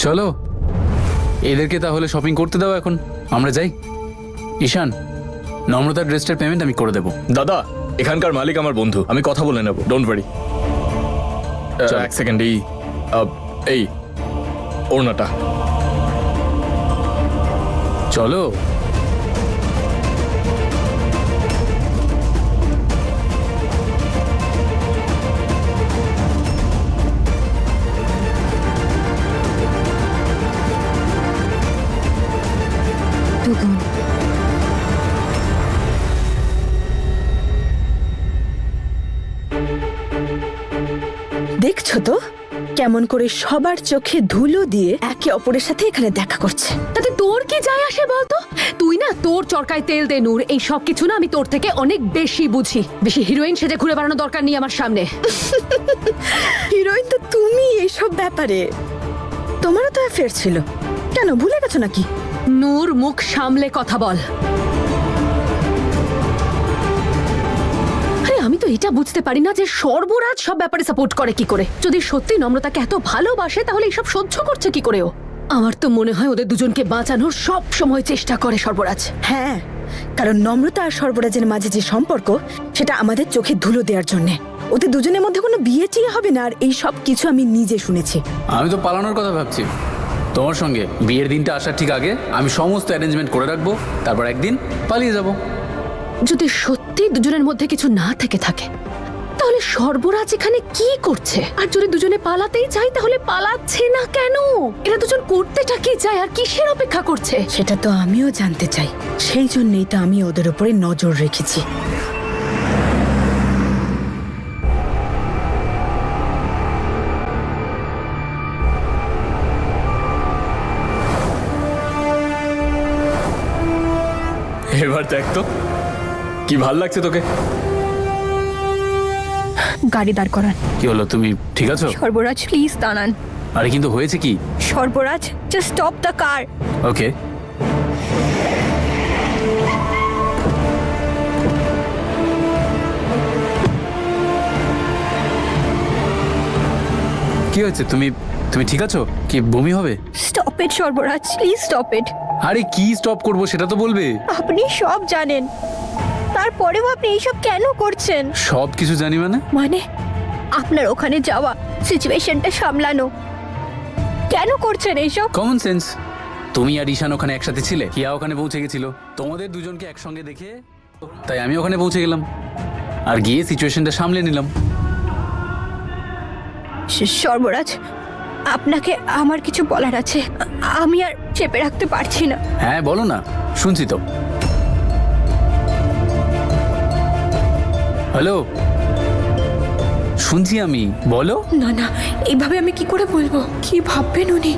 চলো এদেরকে তাহলে শপিং করতে দাও, এখন আমরা যাই। ঈশান, নম্রতার ড্রেসটার পেমেন্ট আমি করে দেবো। দাদা, এখানকার মালিক আমার বন্ধু, আমি কথা বলে নেব, ডোন্ট ওয়ারি। এক সেকেন্ড, এই ওড়নাটা। চলো। দেখছো তো কেমন করে সবার চোখে ধুলো দিয়ে একে অপরের সাথে এখানে দেখা করছে। তাতে তোর কি যায় আসে বলতো? তুই না তোর চরকায় তেল দে নূর। এই সব কিছু না আমি তোর থেকে অনেক বেশি বুঝি। বেশি হিরোইন সেজে ঘুরে বেড়ানোর দরকার নেই আমার সামনে। হিরোইন তো তুমি এইসব ব্যাপারে। তোমারও তো অ্যাফেয়ার ছিল, কেন ভুলে গেছো নাকি? নূর, মুখ সামলে কথা বল। আমি তো এটা বুঝতে পারি না যে সর্বরাজ সব ব্যাপারে সাপোর্ট করে কি করে। যদি সত্যি নম্রতাকে এত ভালোবাসে তাহলে এইসব সহ্য করছে কি করে ও? আমার তো মনে হয় ওদের দুজনকে বাঁচানোর সব সময় চেষ্টা করে সর্বরাজ। হ্যাঁ, কারণ নম্রতা আর সর্বরাজের মাঝে যে সম্পর্ক সেটা আমাদের চোখে ধুলো দেওয়ার জন্য। ওদের দুজনের মধ্যে কোনো বিয়ে টিয়ে হবে না, আর এই সব কিছু আমি নিজে শুনেছি। আমি তো পালানোর কথা ভাবছি তোমার সঙ্গে। বিয়ের দিনটা আসার ঠিক আগে আমি সমস্ত অ্যারেঞ্জমেন্ট করে রাখবো, তারপর একদিন পালিয়ে যাব। যদি সত্যি দুজনের মধ্যে কিছু না থেকে থাকে তাহলে সর্বরাজ এখানে কি করছে? আর যদি দুজনে পালাতেই চাই তাহলে পালাচ্ছে না কেন? এরা দুজন করতেটা কি চায় আর কিসের অপেক্ষা করছে? সেটা তো আমিও জানতে চাই, সেই জন্যই তো আমি ওদের উপরে নজর রেখেছি। এবার দেখ তো কি ভাল লাগছে তোকে। গাড়ি দাঁড় করান। কি হলো, তুমি ঠিক আছো? সর্বরাজ প্লিজ দাঁড়ান। আরে কিন্তু হয়েছে কি? Sarvaraj, just stop the car. Okay. কি হয়েছে, তুমি ঠিক আছো? কি বমি হবে? Stop it Sarvaraj, please stop it. আরে কি স্টপ করব সেটা তো বলবে। আপনি সব জানেন, তারপরেও আপনি এইসব কেন করছেন? সব কিছু জানি মানে? মানে আপনার ওখানে যাওয়া, সিচুয়েশনটা সামলানো। কেন করছেন এইসব? Common sense. তুমি আর ঈশান ওখানে একসাথে ছিলে, হিয়া ওখানে পৌঁছে গেছিল, তোমাদের দুজনকে একসঙ্গে দেখে তাই আমি ওখানে পৌঁছে গেলাম আর গিয়ে সিচুয়েশনটা সামলে নিলাম। সর্বরাজ, আপনাকে আমার কিছু বলার আছে। আমি আর চেপে রাখতে পারছি না। হ্যাঁ বলো না, শুনছি তো। হ্যালো, শুনছি আমি, বলো। না না, এইভাবে আমি কি করে বলবো? কি ভাববেন উনি?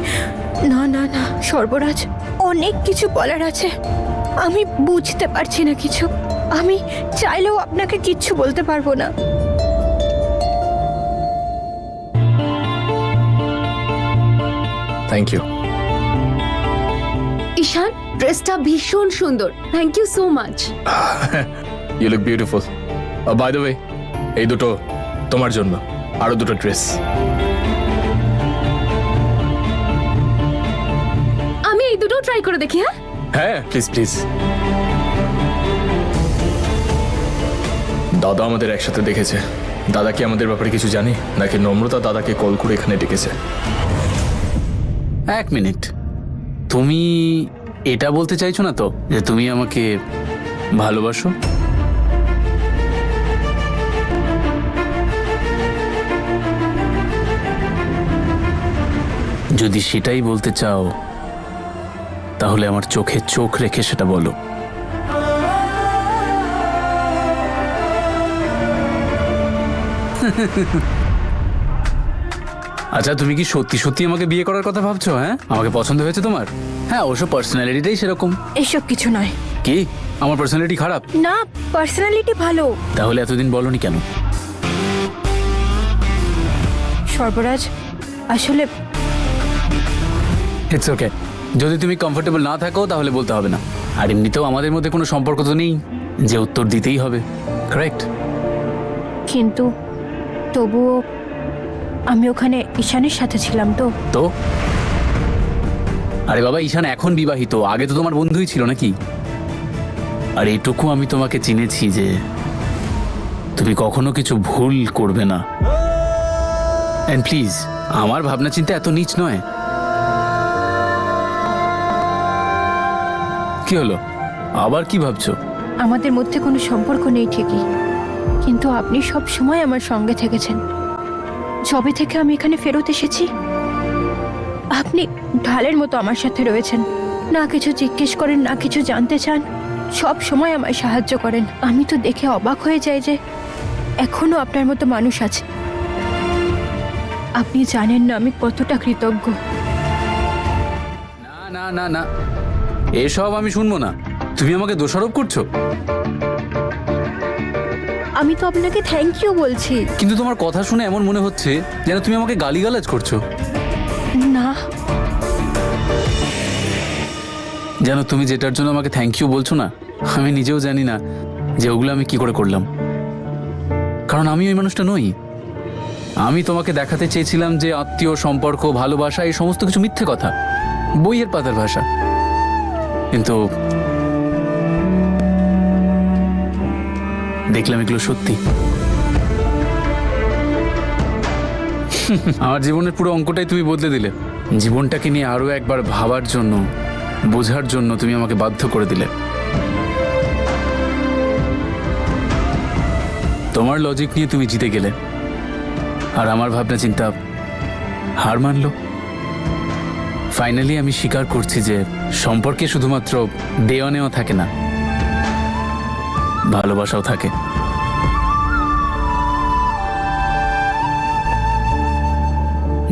না না না সর্বরাজ, অনেক কিছু বলার আছে। আমি বুঝতে পারছি না কিছু। আমি চাইলেও আপনাকে কিচ্ছু বলতে পারবো না। Thank you. ঈশান, ড্রেসটা ভীষণ সুন্দর, thank you so much. You look beautiful. By the way, এই দুটো তোমার জন্য, আরো দুটো ড্রেস। আমি এই দুটো ট্রাই করে দেখি। হ্যাঁ হ্যাঁ প্লিজ প্লিজ। দাদা আমাদের একসাথে দেখেছে। দাদা কি আমাদের ব্যাপারে কিছু জানে, নাকি নম্রতা দাদাকে কল করে এখানে ডেকেছে? এক মিনিট, তুমি এটা বলতে চাইছো না তো যে তুমি আমাকে ভালোবাসো? যদি সেটাই বলতে চাও তাহলে আমার চোখে চোখ রেখে সেটা বলো। আচ্ছা, তুমি কি সত্যি সত্যি আমাকে বিয়ে করার কথা ভাবছো? হ্যাঁ, আমাকে পছন্দ হয়েছে তোমার? হ্যাঁ, অবশ্য পার্সোনালিটিটাই সেরকম। এসব কিছু নয়। কি, আমার পার্সোনালিটি খারাপ? না, পার্সোনালিটি ভালো। তাহলে এতদিন বলনি কেন? সর্বরাজ, আসলে ইটস ওকে। যদি তুমি কমফোর্টেবল না থাকো তাহলে বলতে হবে না। আর এমনিতেও আমাদের মধ্যে কোনো সম্পর্ক তো নেই যে উত্তর দিতেই হবে, কারেক্ট? কিন্তু তবুও আমি ওখানে ঈশানের সাথে ছিলাম তো। তো আরে বাবা, ঈশান এখন বিবাহিত, আগে তো তোমার বন্ধুই ছিল নাকি? আর এইটুকু আমি তোমাকে চিনেছি যে তুমি কখনো কিছু ভুল করবে না। এন্ড প্লিজ, আমার ভাবনা চিন্তা এত নীচ নয়। কি হলো, আবার কি ভাবছো? আমাদের মধ্যে কোনো সম্পর্ক নেই ঠিকই, কিন্তু আপনি সব সময় আমার সঙ্গে থেকেছেন। যবে থেকে আমি এখানে ফেরত এসেছি আপনি ঢালের মতো আমার সাথে রয়েছেন। না কিছু জিজ্ঞেস করেন, না কিছু জানতে চান, সব সময় আমায় সাহায্য করেন। আমি তো দেখে অবাক হয়ে যাই যে এখনো আপনার মতো মানুষ আছে। আপনি জানেন না আমি কতটা কৃতজ্ঞ। না না না না, এসব আমি শুনবো না। তুমি আমাকে দোষারোপ করছো। আমি তো আপনাকে থ্যাংক ইউ বলছি। কিন্তু তোমার কথা শুনে এমন মনে হচ্ছে যেন তুমি আমাকে গালিগালাজ করছো। না, যেন তুমি যেটার জন্য আমাকে থ্যাংক ইউ বলছো না, আমি নিজেও জানি না যে ওগুলো আমি কি করে করলাম। কারণ আমি ওই মানুষটা নই। আমি তোমাকে দেখাতে চেয়েছিলাম যে আত্মীয় সম্পর্ক, ভালোবাসা এই সমস্ত কিছু মিথ্যে কথা, বইয়ের পাতার ভাষা। কিন্তু দেখলাম এগুলো সত্যি। আমার জীবনের পুরো অঙ্কটাই তুমি বদলে দিলে। জীবনটাকে নিয়ে আরো একবার ভাবার জন্য, বোঝার জন্য তুমি আমাকে বাধ্য করে দিলে। তোমার লজিক নিয়ে তুমি জিতে গেলে, আর আমার ভাবনা চিন্তা হার মানলো। ফাইনালি আমি স্বীকার করছি যে সম্পর্কে শুধুমাত্র দেওয়া নেওয়া থাকে না, ভালোবাসাও থাকে।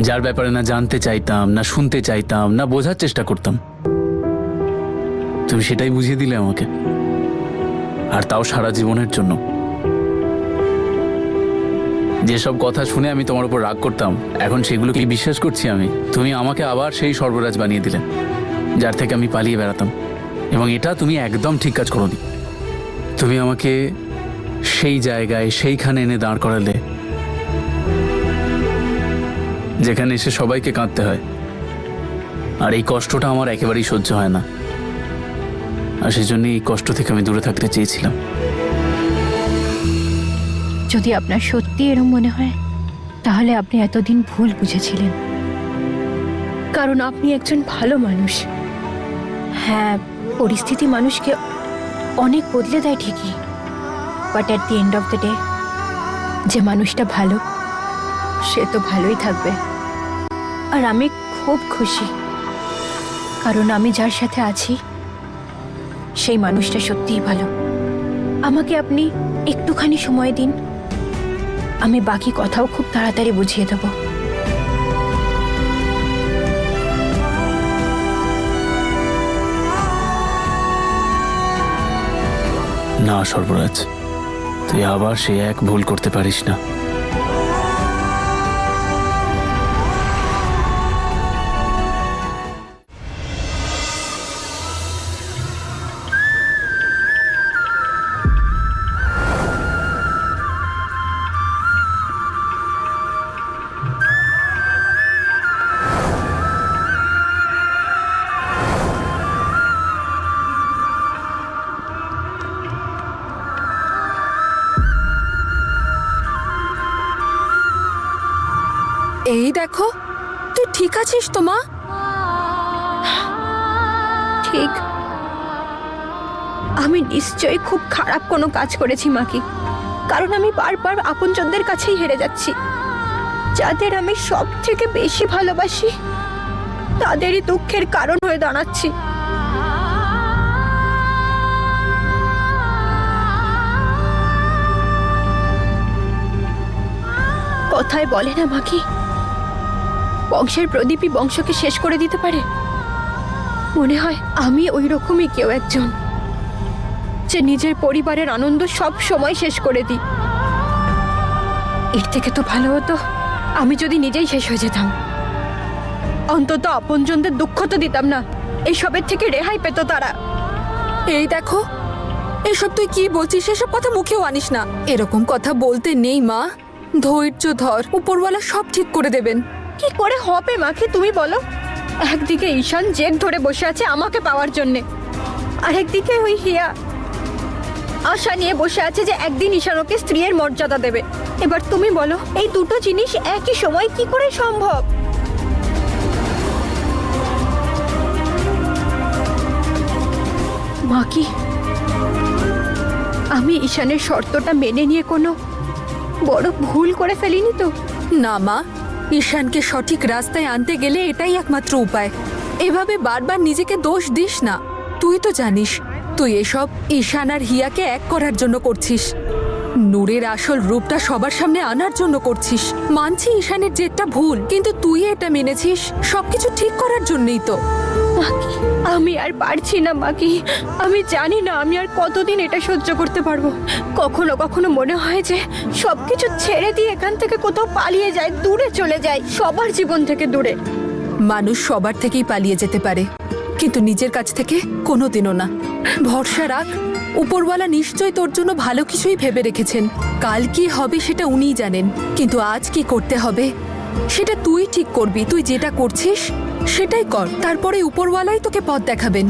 যার ব্যাপারে না জানতে চাইতাম, না শুনতে চাইতাম, না বোঝার চেষ্টা করতাম, তুমি সেটাই বুঝিয়ে দিলে আমাকে। আর তাও সারা জীবনের জন্য। যেসব কথা শুনে আমি তোমার উপর রাগ করতাম, এখন সেগুলোকে বিশ্বাস করছি আমি। তুমি আমাকে আবার সেই সর্বরাজ বানিয়ে দিলে, যার থেকে আমি পালিয়ে বেড়াতাম। এবং এটা তুমি একদম ঠিক কাজ করোনি। তুমি আমাকে সেই জায়গায়, সেইখানে এনে দাঁড় করালে যেখানে এসে সবাইকে কাঁদতে হয়। আর এই কষ্টটা আমার একেবারেই সহ্য হয় না। আর সেই জন্য এই কষ্ট থেকে আমি দূরে থাকতে চেয়েছিলাম। যদি আপনার সত্যি এরকম মনে হয় তাহলে আপনি এতদিন ভুল বুঝেছিলেন, কারণ আপনি একজন ভালো মানুষ। হ্যাঁ, পরিস্থিতি মানুষকে অনেক বদলে দেয় ঠিকই, but at the end of the day যে মানুষটা ভালো সে তো ভালোই থাকবে। আর আমি খুব খুশি, কারণ আমি যার সাথে আছি সেই মানুষটা সত্যিই ভালো। আমাকে আপনি একটুখানি সময় দিন, আমি বাকি কথাও খুব তাড়াতাড়ি বুঝিয়ে দেব। না সর্বরাজ, তুই আবার সে এক ভুল করতে পারিস না। এই দেখো, তুই ঠিক আছিস তো মা? ঠিক, আমি নিশ্চয়ই খুব খারাপ কোনো কাজ করেছি মাকে, কারণ আমি বারবার আপনজনদের কাছেই হেরে যাচ্ছি। যাদের আমি সব থেকে বেশি ভালোবাসি তাদেরই দুঃখের কারণ হয়ে দাঁড়াচ্ছি। কথায় বলে না মাকি, বংশের প্রদীপই বংশকে শেষ করে দিতে পারে। মনে হয় আমি ওই রকমই কেউ একজন, যে নিজের পরিবারের আনন্দ সব সময় শেষ করে দিই। এর থেকে তো ভালো হতো আমি যদি নিজেই শেষ হয়ে যেতাম, অন্তত আপনজনদের দুঃখ তো দিতাম না, এইসবের থেকে রেহাই পেত তারা। এই দেখো, এসব তুই কি বলছিস? এসব কথা মুখেও আনিস না, এরকম কথা বলতে নেই মা। ধৈর্য ধর, উপরওয়ালা সব ঠিক করে দেবেন। কি করে হবে মাকে তুমি বলো? একদিকে ঈশান জেদ ধরে বসে আছে আমাকে পাওয়ার জন্যে, আরেকদিকে ওই হিয়া আশা নিয়ে বসে আছে যে একদিন ঈশান ওকে স্ত্রীর মর্যাদা দেবে। এবার তুমি বলো, এই দুটো জিনিস একই সময় কি করে সম্ভব? মা কি আমি ঈশানের শর্তটা মেনে নিয়ে কোনো বড় ভুল করে ফেলিনি তো? না মা, ঈশানকে সঠিক রাস্তায় আনতে গেলে এটাই একমাত্র উপায়। এভাবে বারবার নিজেকে দোষ দিস না। তুই তো জানিস তুই এসব ঈশান আর হিয়াকে এক করার জন্য করছিস, নূরের আসল রূপটা সবার সামনে আনার জন্য করছিস। মানছি ঈশানের জেদটা ভুল, কিন্তু তুই এটা মেনেছিস সবকিছু ঠিক করার জন্যই তো। মাকি, আমি আর পারছি না মাকি, আমি জানি না আমি আর কতদিন এটা সহ্য করতে পারবো। কখনো কখনো মনে হয় যে সবকিছু ছেড়ে দিয়ে এখান থেকে কোথাও পালিয়ে যায়, দূরে চলে যায়, সবার জীবন থেকে দূরে। মানুষ সবার থেকেই পালিয়ে যেতে পারে, কিন্তু নিজের কাছ থেকে কোনোদিনও না। ভরসা রাখ, উপরওয়ালা নিশ্চয় তোর জন্য ভালো কিছুই ভেবে রেখেছেন। কাল কি হবে সেটা উনিই জানেন, কিন্তু আজ কি করতে হবে সেটা তুই ঠিক করবি। তুই যেটা করছিস সেটাই কর, তারপরে উপরওয়ালাই তোকে পথ দেখাবেন।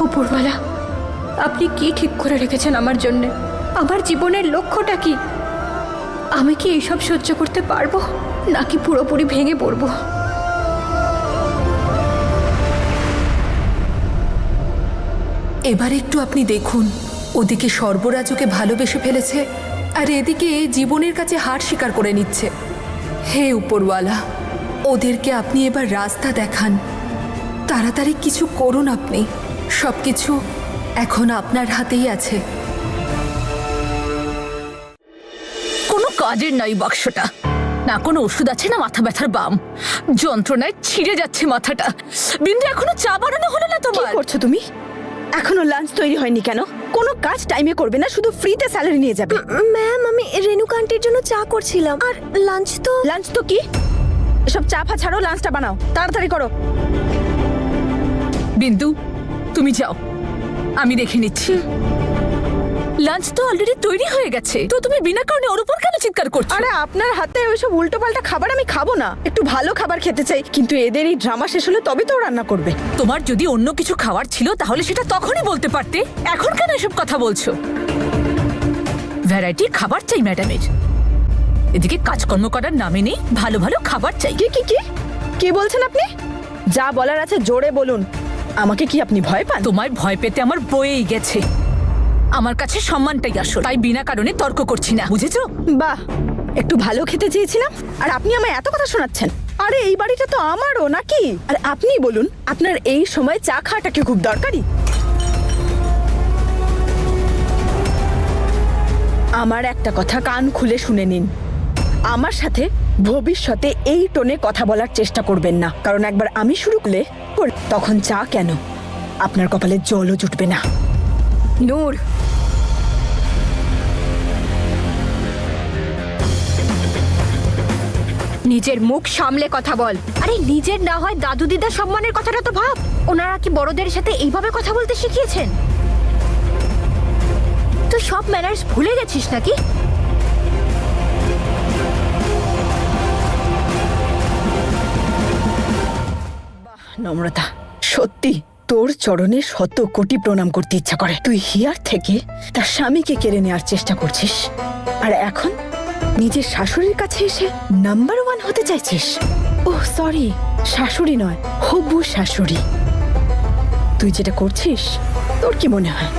উপরওয়ালা, আপনি কি ঠিক করে রেখেছেন আমার জন্য? আমার জীবনের লক্ষ্যটা কি? আমি কি এইসব সহ্য করতে পারবো, নাকি পুরোপুরি ভেঙে পড়বো? এবার একটু আপনি দেখুন, ওদিকে সর্বরাজ ওকে ভালোবেসে ফেলেছে, আর এদিকে জীবনের কাছে হার স্বীকার করে নিচ্ছে। হে উপরওয়ালা, ওদেরকে আপনি এবার রাস্তা দেখান, তাড়াতাড়ি কিছু করুন। আপনি সবকিছু এখন আপনার হাতেই আছে। কোনো কাজের নয় বাক্সটা, না কোনো ওষুধ আছে না মাথা ব্যথার বাম। যন্ত্রণায় ছিঁড়ে যাচ্ছে মাথাটা। বিন্দু, এখনো চা বানানো হলো না কি তোমার? করছো তুমি? এখনো লাঞ্চ তৈরি হয়নি কেন? কোনো কাজ টাইমে করবে না, শুধু ফ্রিতে স্যালারি নিয়ে যাবে। ম্যাম, আমি রেণুকা আন্টির জন্য চা করছিলাম, আর লাঞ্চ তো কি? এসব চা ফা ছাড়ো, লাঞ্চটা বানাও, তাড়াতাড়ি করো। বিন্দু, তুমি যাও, আমি দেখে নিচ্ছি। লাঞ্চ তো অলরেডি তৈরি হয়ে গেছে, তো তুমি বিনা কারণে ওর উপর কেন চিৎকার করছো? আরে আপনার হাতে ওইসব উল্টোপাল্টা খাবার আমি খাবো না, একটু ভালো খাবার খেতে চাই, কিন্তু এদের এই ড্রামা শেষ হলে তবে তো রান্না করবে। তোমার যদি অন্য কিছু খাওয়ার ছিল তাহলে সেটা তখনই বলতে পারতে, এখন কেন এসব কথা বলছো? ভ্যারাইটি খাবার চাই ম্যাডামের, এদিকে কাজকর্ম করার নামে নেই, ভালো ভালো খাবার চাই। কি কি কি কি বলছেন আপনি? যা বলার আছে জোরে বলুন। আমাকে কি আপনি ভয় পান? তোমায় ভয় পেতে আমার বয়েই গেছে। আমার কাছে সম্মানটাই আসল, তাই বিনা কারণে তর্ক করছি না, বুঝেছো? বাহ, একটু ভালো খেতে চেয়েছিলাম আর আপনি আমায় এত কথা শোনাচ্ছেন। আরে এই বাড়িটা তো আমারও নাকি? আর আপনি বলুন, আপনার এই সময় চা খাওয়াটা কি খুব দরকারি? আমার একটা কথা কান খুলে শুনে নিন, আমার সাথে ভবিষ্যতে এই টোনে কথা বলার চেষ্টা করবেন না, কারণ একবার আমি শুরু করলে তখন চা কেন আপনার কপালে জলও জুটবে না। নূর, নিজের মুখ সামলে কথা বল। আরে নিজের না হয় দাদু দিদার সম্মানের কথাটা তো ভাব। ওনারা কি বড়দের সাথে এইভাবে কথা বলতে শিখিয়েছেন? তুই সব ম্যানার্স ভুলে গেছিস নাকি? নম্রতা, সত্যি তোর চরণে শত কোটি প্রণাম করতে ইচ্ছা করে। তুই হিয়ার থেকে তার স্বামীকে কেড়ে নেওয়ার চেষ্টা করছিস, আর এখন নিজের শাশুড়ির কাছে এসে নাম্বার 1 হতে চাইছিস। ওহ সরি, শাশুড়ি নয়, হবু শাশুড়ি। তুই যেটা করছিস, তোর কি মনে হয়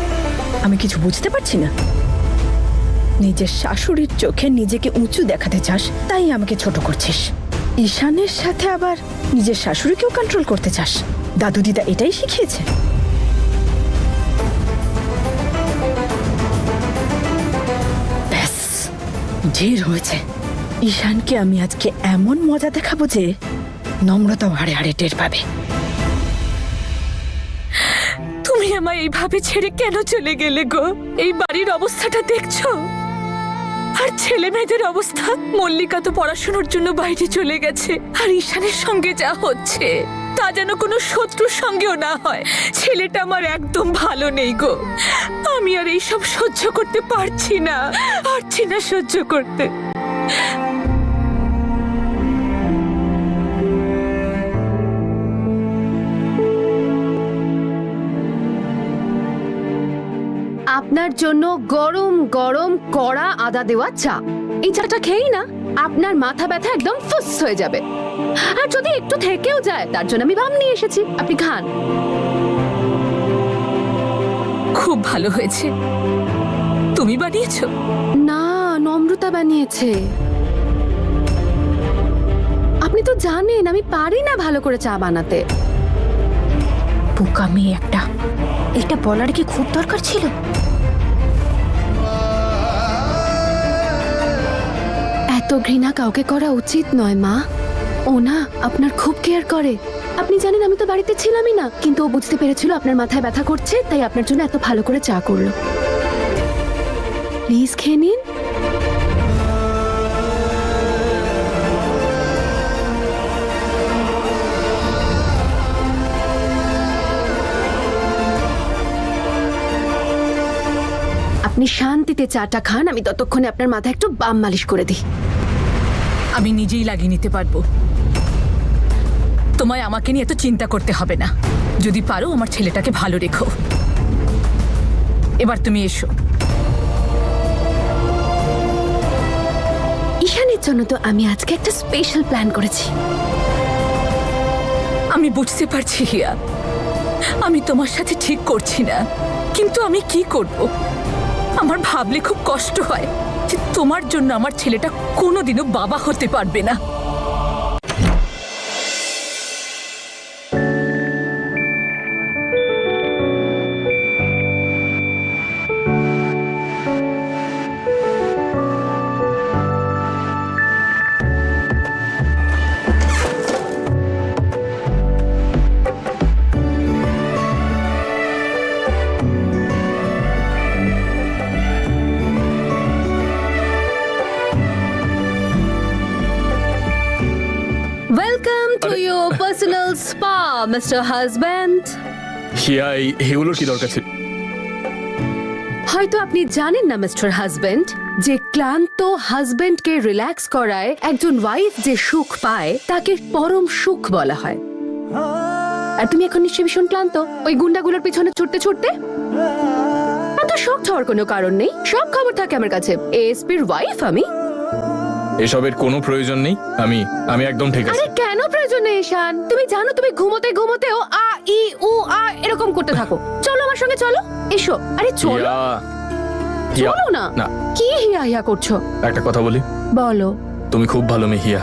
আমি কিছু বুঝতে পারছি না? নিজের শাশুড়ির চোখে নিজেকে উঁচু দেখাতে চাস, তাই আমাকে ছোট করছিস। ঈশানের সাথে আবার নিজের শাশুড়িকেও কন্ট্রোল করতে চাস। দাদু দিদা এটাই শিখিয়েছে। ব্যাস, ঢের হয়েছে। ঈশানকে আমি আজকে এমন মজা দেখাবো যে নম্রতাও হাড়ে হাড়ে টের পাবে। তুমি আমায় এইভাবে ছেড়ে কেন চলে গেলে গো? এই বাড়ির অবস্থাটা দেখছো, আর ছেলে মেয়েদের অবস্থা। মল্লিকা তো পড়াশোনার জন্য বাইরে চলে গেছে, আর ঈশানের সঙ্গে যা হচ্ছে তা যেন কোনো শত্রুর সঙ্গেও না হয়। ছেলেটা আমার একদম ভালো নেই গো, আমি আর এইসব সহ্য করতে পারছি না সহ্য করতে। আপনার জন্য গরম গরম কড়া আদা দেওয়া চা। এই চাটা খেয়েই না আপনার মাথা ব্যথা একদম ফুস হয়ে যাবে। আর যদি একটু থেকেও যায়, তার জন্য আমি বাম নিয়ে এসেছি, আপনি খান। খুব ভালো হয়েছে। তুমি বানিয়েছো? না, নম্রতা বানিয়েছে। আপনি তো জানেন আমি পারি না ভালো করে চা বানাতে। বোকা মেয়ে একটা, এটা বলার কি খুব দরকার ছিল? এত ঘৃণা কাউকে করা উচিত নয় মা। ও না আপনার খুব কেয়ার করে। আপনি জানেন আমি তো বাড়িতে ছিলামই না, কিন্তু ও বুঝতে পেরেছিল আপনার মাথায় ব্যথা করছে, তাই আপনার জন্য এত ভালো করে চা করলো। প্লিজ খেয়ে নিন। আপনি শান্তিতে চাটা খান, আমি ততক্ষণে আপনার মাথায় একটু বাম মালিশ করে দিই। আমি নিজেই লাগিয়ে নিতে পারবো, তোমায় আমাকে নিয়ে এত চিন্তা করতে হবে না। যদি পারো আমার ছেলেটাকে ভালো রেখো। এবার তুমি এসো। ঈশানের জন্য তো আমি আজকে একটা স্পেশাল প্ল্যান করেছি। আমি বুঝতে পারছি হিয়া, আমি তোমার সাথে ঠিক করছি না, কিন্তু আমি কি করব? আমার ভাবলে খুব কষ্ট হয় যে তোমার জন্য আমার ছেলেটা কোনোদিনও বাবা হতে পারবে না। Welcome to your personal spa, Mr. Husband. হিয়া, এগুলোর কি দরকার ছিল? হয়তো আপনি জানেন না মিস্টার হাজবেন্ড, যে ক্লান্ত হাজবেন্ডকে রিল্যাক্স করায় একজন ওয়াইফ যে সুখ পায় তাকে পরম সুখ বলা হয়। আর তুমি এখন নিশ্চয়ই ভীষণ ক্লান্ত ওই গুন্ডাগুলোর পিছনে ছুটতে ছুটতে। এত শখ হওয়ার কোনো কারণ নেই, সব খবর থাকে আমার কাছে। এএসপির ওয়াইফ আমি। এসবের কোনো প্রয়োজন নেই। আমি একদম ঠিক আরে আছে। কেন প্রয়োজন নেই ঈশান? তুমি জানো তুমি ঘুমোতে ঘুমোতেও আ ই উ আ এরকম করতে থাকো। চলো আমার সঙ্গে, চলো, এসো। আরে চলো, হিয়া, চলো না। না। কি হিয়া হিয়া করছো? একটা কথা বলি, বলো। তুমি খুব ভালো মেয়ে হিয়া।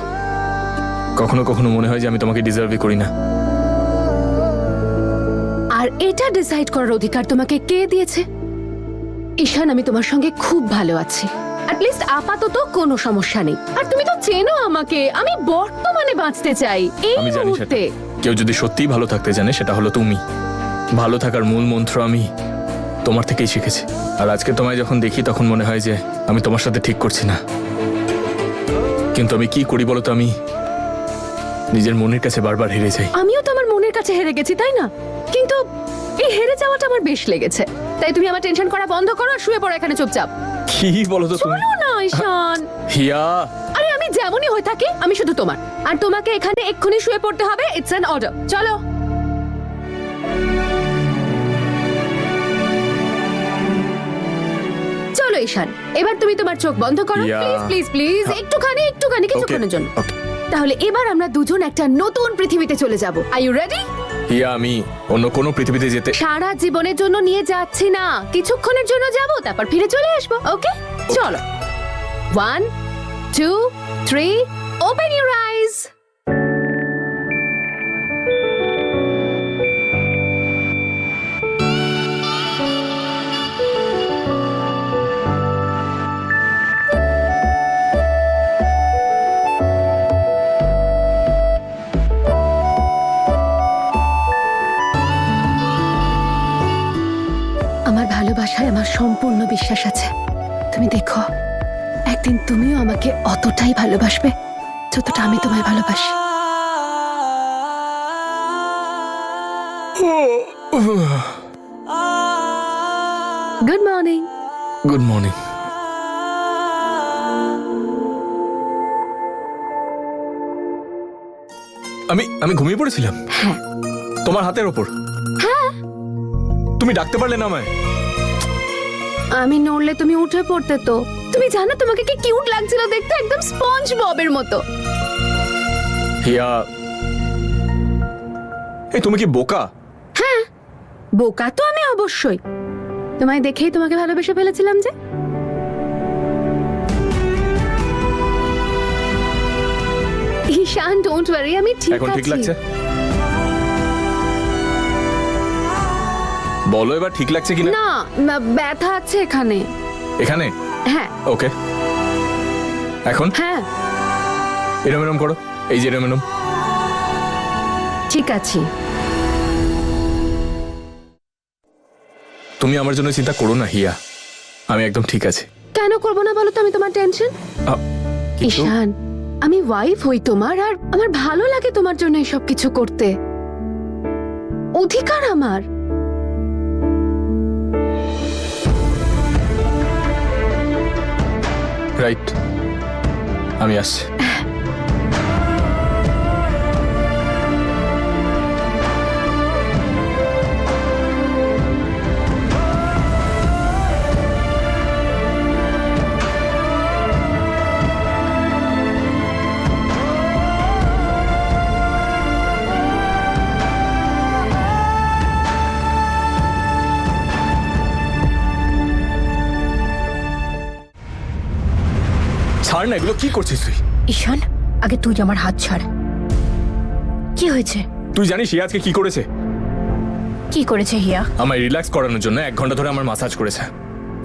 কখনো কখনো মনে হয় যে আমি তোমাকে ডিজার্ভই করি না। আর এটা ডিসাইড করার অধিকার তোমাকে কে দিয়েছে? ঈশান, আমি তোমার সঙ্গে খুব ভালো আছি। অ্যাটলিস্ট আপাতত কোনো সমস্যা নেই। আর তুমি তো চেনো আমাকে, আমি বর্তমানে বাঁচতে চাই এই আমি জানি সেটা। মুহূর্তে। কেউ যদি সত্যিই ভালো থাকতে জানে সেটা হলো তুমি। ভালো থাকার মূল মন্ত্র আমি তোমার থেকেই শিখেছি। আর আজকে তোমায় যখন দেখি তখন মনে হয় যে আমি তোমার সাথে ঠিক করছি না। কিন্তু আমি কি করি বলো তো, আমি নিজের মনের কাছে বারবার হেরে যাই। আমিও তো আমার মনের কাছে হেরে গেছি, তাই না? কিন্তু এই হেরে যাওয়াটা আমার বেশ লেগেছে। তাই তুমি আমার টেনশন করা বন্ধ করো আর শুয়ে পড়ো এখানে চুপচাপ। কি বলো তো তুমি? চলো না ঈশান। হিয়া, আরে আমি যেমনই হয়ে থাকি আমি শুধু তোমার, আর তোমাকে এখানে এক্ষুনি শুয়ে পড়তে হবে। It's an order. চলো। চলো ঈশান, এবার তুমি তোমার চোখ বন্ধ করো। Yeah. প্লিজ প্লিজ প্লিজ, একটুখানি কিছুক্ষণের জন্য। Okay. তাহলে এবার আমরা দুজন একটা নতুন পৃথিবীতে চলে যাব। Are you ready? হিয়া, আমি অন্য কোনো পৃথিবীতে যেতে সারা জীবনের জন্য নিয়ে যাচ্ছি না, কিছুক্ষণের জন্য যাব, তারপর ফিরে চলে আসবো। ওকে, চলো। 1 2 3, ওপেন ইউর আইজ। আমার ভালোবাসায় আমার সম্পূর্ণ বিশ্বাস আছে। তুমি দেখো, একদিন তুমিও আমাকে অতটাই ভালোবাসবে যতটা আমি তোমায় ভালোবাসি। Good morning. Good morning. আমি ঘুমিয়ে পড়েছিলাম হ্যাঁ। তোমার হাতের ওপর। হ্যাঁ। তুমি ডাকতে পারলে না আমায়? আমি নড়লে তুমি উঠে পড়তে তো। তুমি জানো তোমাকে কি কিউট লাগছিল দেখতে, একদম স্পঞ্জ ববের মতো। হিয়া, এই তুমি কি বোকা? হ্যাঁ, বোকা তো আমি অবশ্যই। তোমায় দেখেই তোমাকে ভালোবেসে ফেলেছিলাম যে। ঈশান, ডোন্ট ওয়ারি, আমি ঠিক আছি। এখন ঠিক লাগছে? বলো এবার ঠিক লাগছে কিনা? না, ব্যথা আছে এখানে। এখানে? হ্যাঁ। ওকে, এখন হ্যাঁ, এরম এরম করো। এই যে এরম এরম। ঠিক আছে। তুমি আমার জন্য চিন্তা করো না হিয়া, আমি একদম ঠিক আছি। কেন করবো না বলো তো, আমি তোমার টেনশন। কিন্তু- ঈশান, আমি ওয়াইফ হই তোমার, আর আমার ভালো লাগে তোমার জন্য এসব কিছু করতে। অধিকার আমার। রাইট, আমি আসছি। ছাড় না, এগুলো কি করছিস তুই? ঈশান, আগে তুই আমার হাত ছাড়। কি হয়েছে? তুই জানিস হিয়া আজকে কি করেছে? কি করেছে হিয়া? আমায় রিল্যাক্স করানোর জন্য 1 ঘন্টা ধরে আমার মাসাজ করেছে,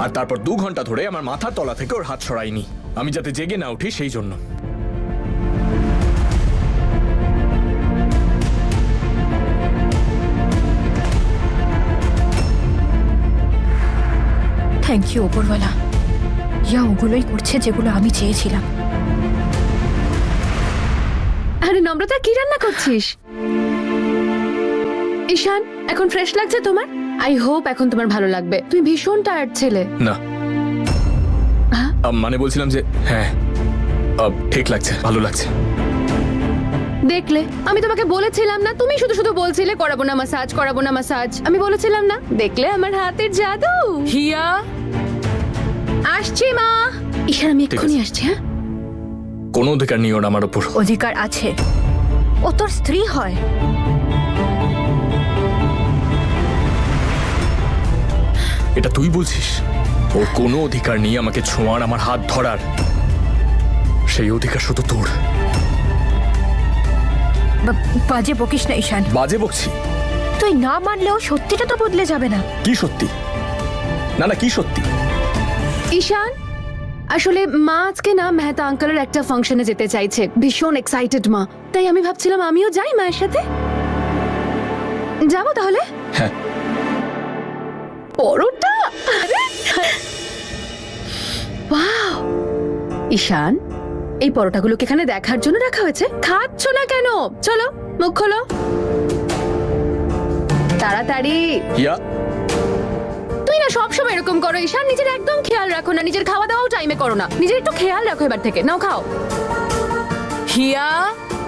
আর তারপর 2 ঘন্টা ধরে আমার মাথার তলা থেকে ওর হাত সরাইনি, আমি যাতে জেগে না উঠি সেই জন্য। থ্যাংক ইউ ওপরওয়ালা। ইয়া ওগুলোই করছে যেগুলো আমি চেয়েছিলাম। আরে নম্রতা, কি রান্না করছিস? ঈশান, এখন ফ্রেশ লাগছে তোমার? আই হোপ এখন তোমার ভালো লাগবে। তুমি ভীষণ টায়ার্ড ছেলে। না হ্যাঁ? মানে বলছিলাম যে হ্যাঁ ঠিক লাগছে, ভালো লাগছে। দেখলে আমি তোমাকে বলেছিলাম না, তুমি শুধু শুধু বলছিলে করাবো না মাসাজ, করাবো না মাসাজ। আমি বলেছিলাম না? দেখলে আমার হাতের জাদু। হিয়া আসছি মা। ঈশান আমি এক্ষুনি আছে। আসছি। হ্যাঁ কোনো অধিকার নেই ওর আমার উপর। অধিকার আছে, ও তোর স্ত্রী হয়। এটা তুই বলছিস? ওর কোনো অধিকার নেই আমাকে ছোঁয়ার, আমার হাত ধরার। সেই অধিকার শুধু তোর। বাজে বকিস না ঈশান। বাজে বকছি? তুই না মানলেও সত্যিটা তো বদলে যাবে না। কি সত্যি? না না, কি সত্যি? ঈশান আসলে মা আজকে না মেহতা আঙ্কেলের একটা ফাংশনে যেতে চাইছে, ভীষণ এক্সাইটেড মা। তাই আমি ভাবছিলাম আমিও যাই মায়ের সাথে। যাবো তাহলে? হ্যাঁ। পরোটা? ওয়াও ঈশান, এই পরোটাগুলোকে এখানে দেখার জন্য রাখা হয়েছে? খাচ্ছ না কেন? চলো মুখ খোলো তাড়াতাড়ি। হিয়া, তুই না সবসময় এরকম করো ঈশান, নিজের একদম খেয়াল রাখো না, নিজের খাওয়া দাওয়াও টাইমে করো না, নিজের একটু খেয়াল রাখো এবার থেকে। নাও খাও। হিয়া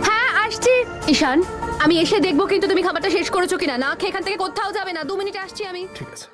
হ্যাঁ আসছি। ঈশান আমি এসে দেখবো কিন্তু তুমি খাবারটা শেষ করেছো কিনা। না খেয়ে এখান থেকে কোথাও যাবে না, 2 মিনিটে আসছি আমি। ঠিক আছে।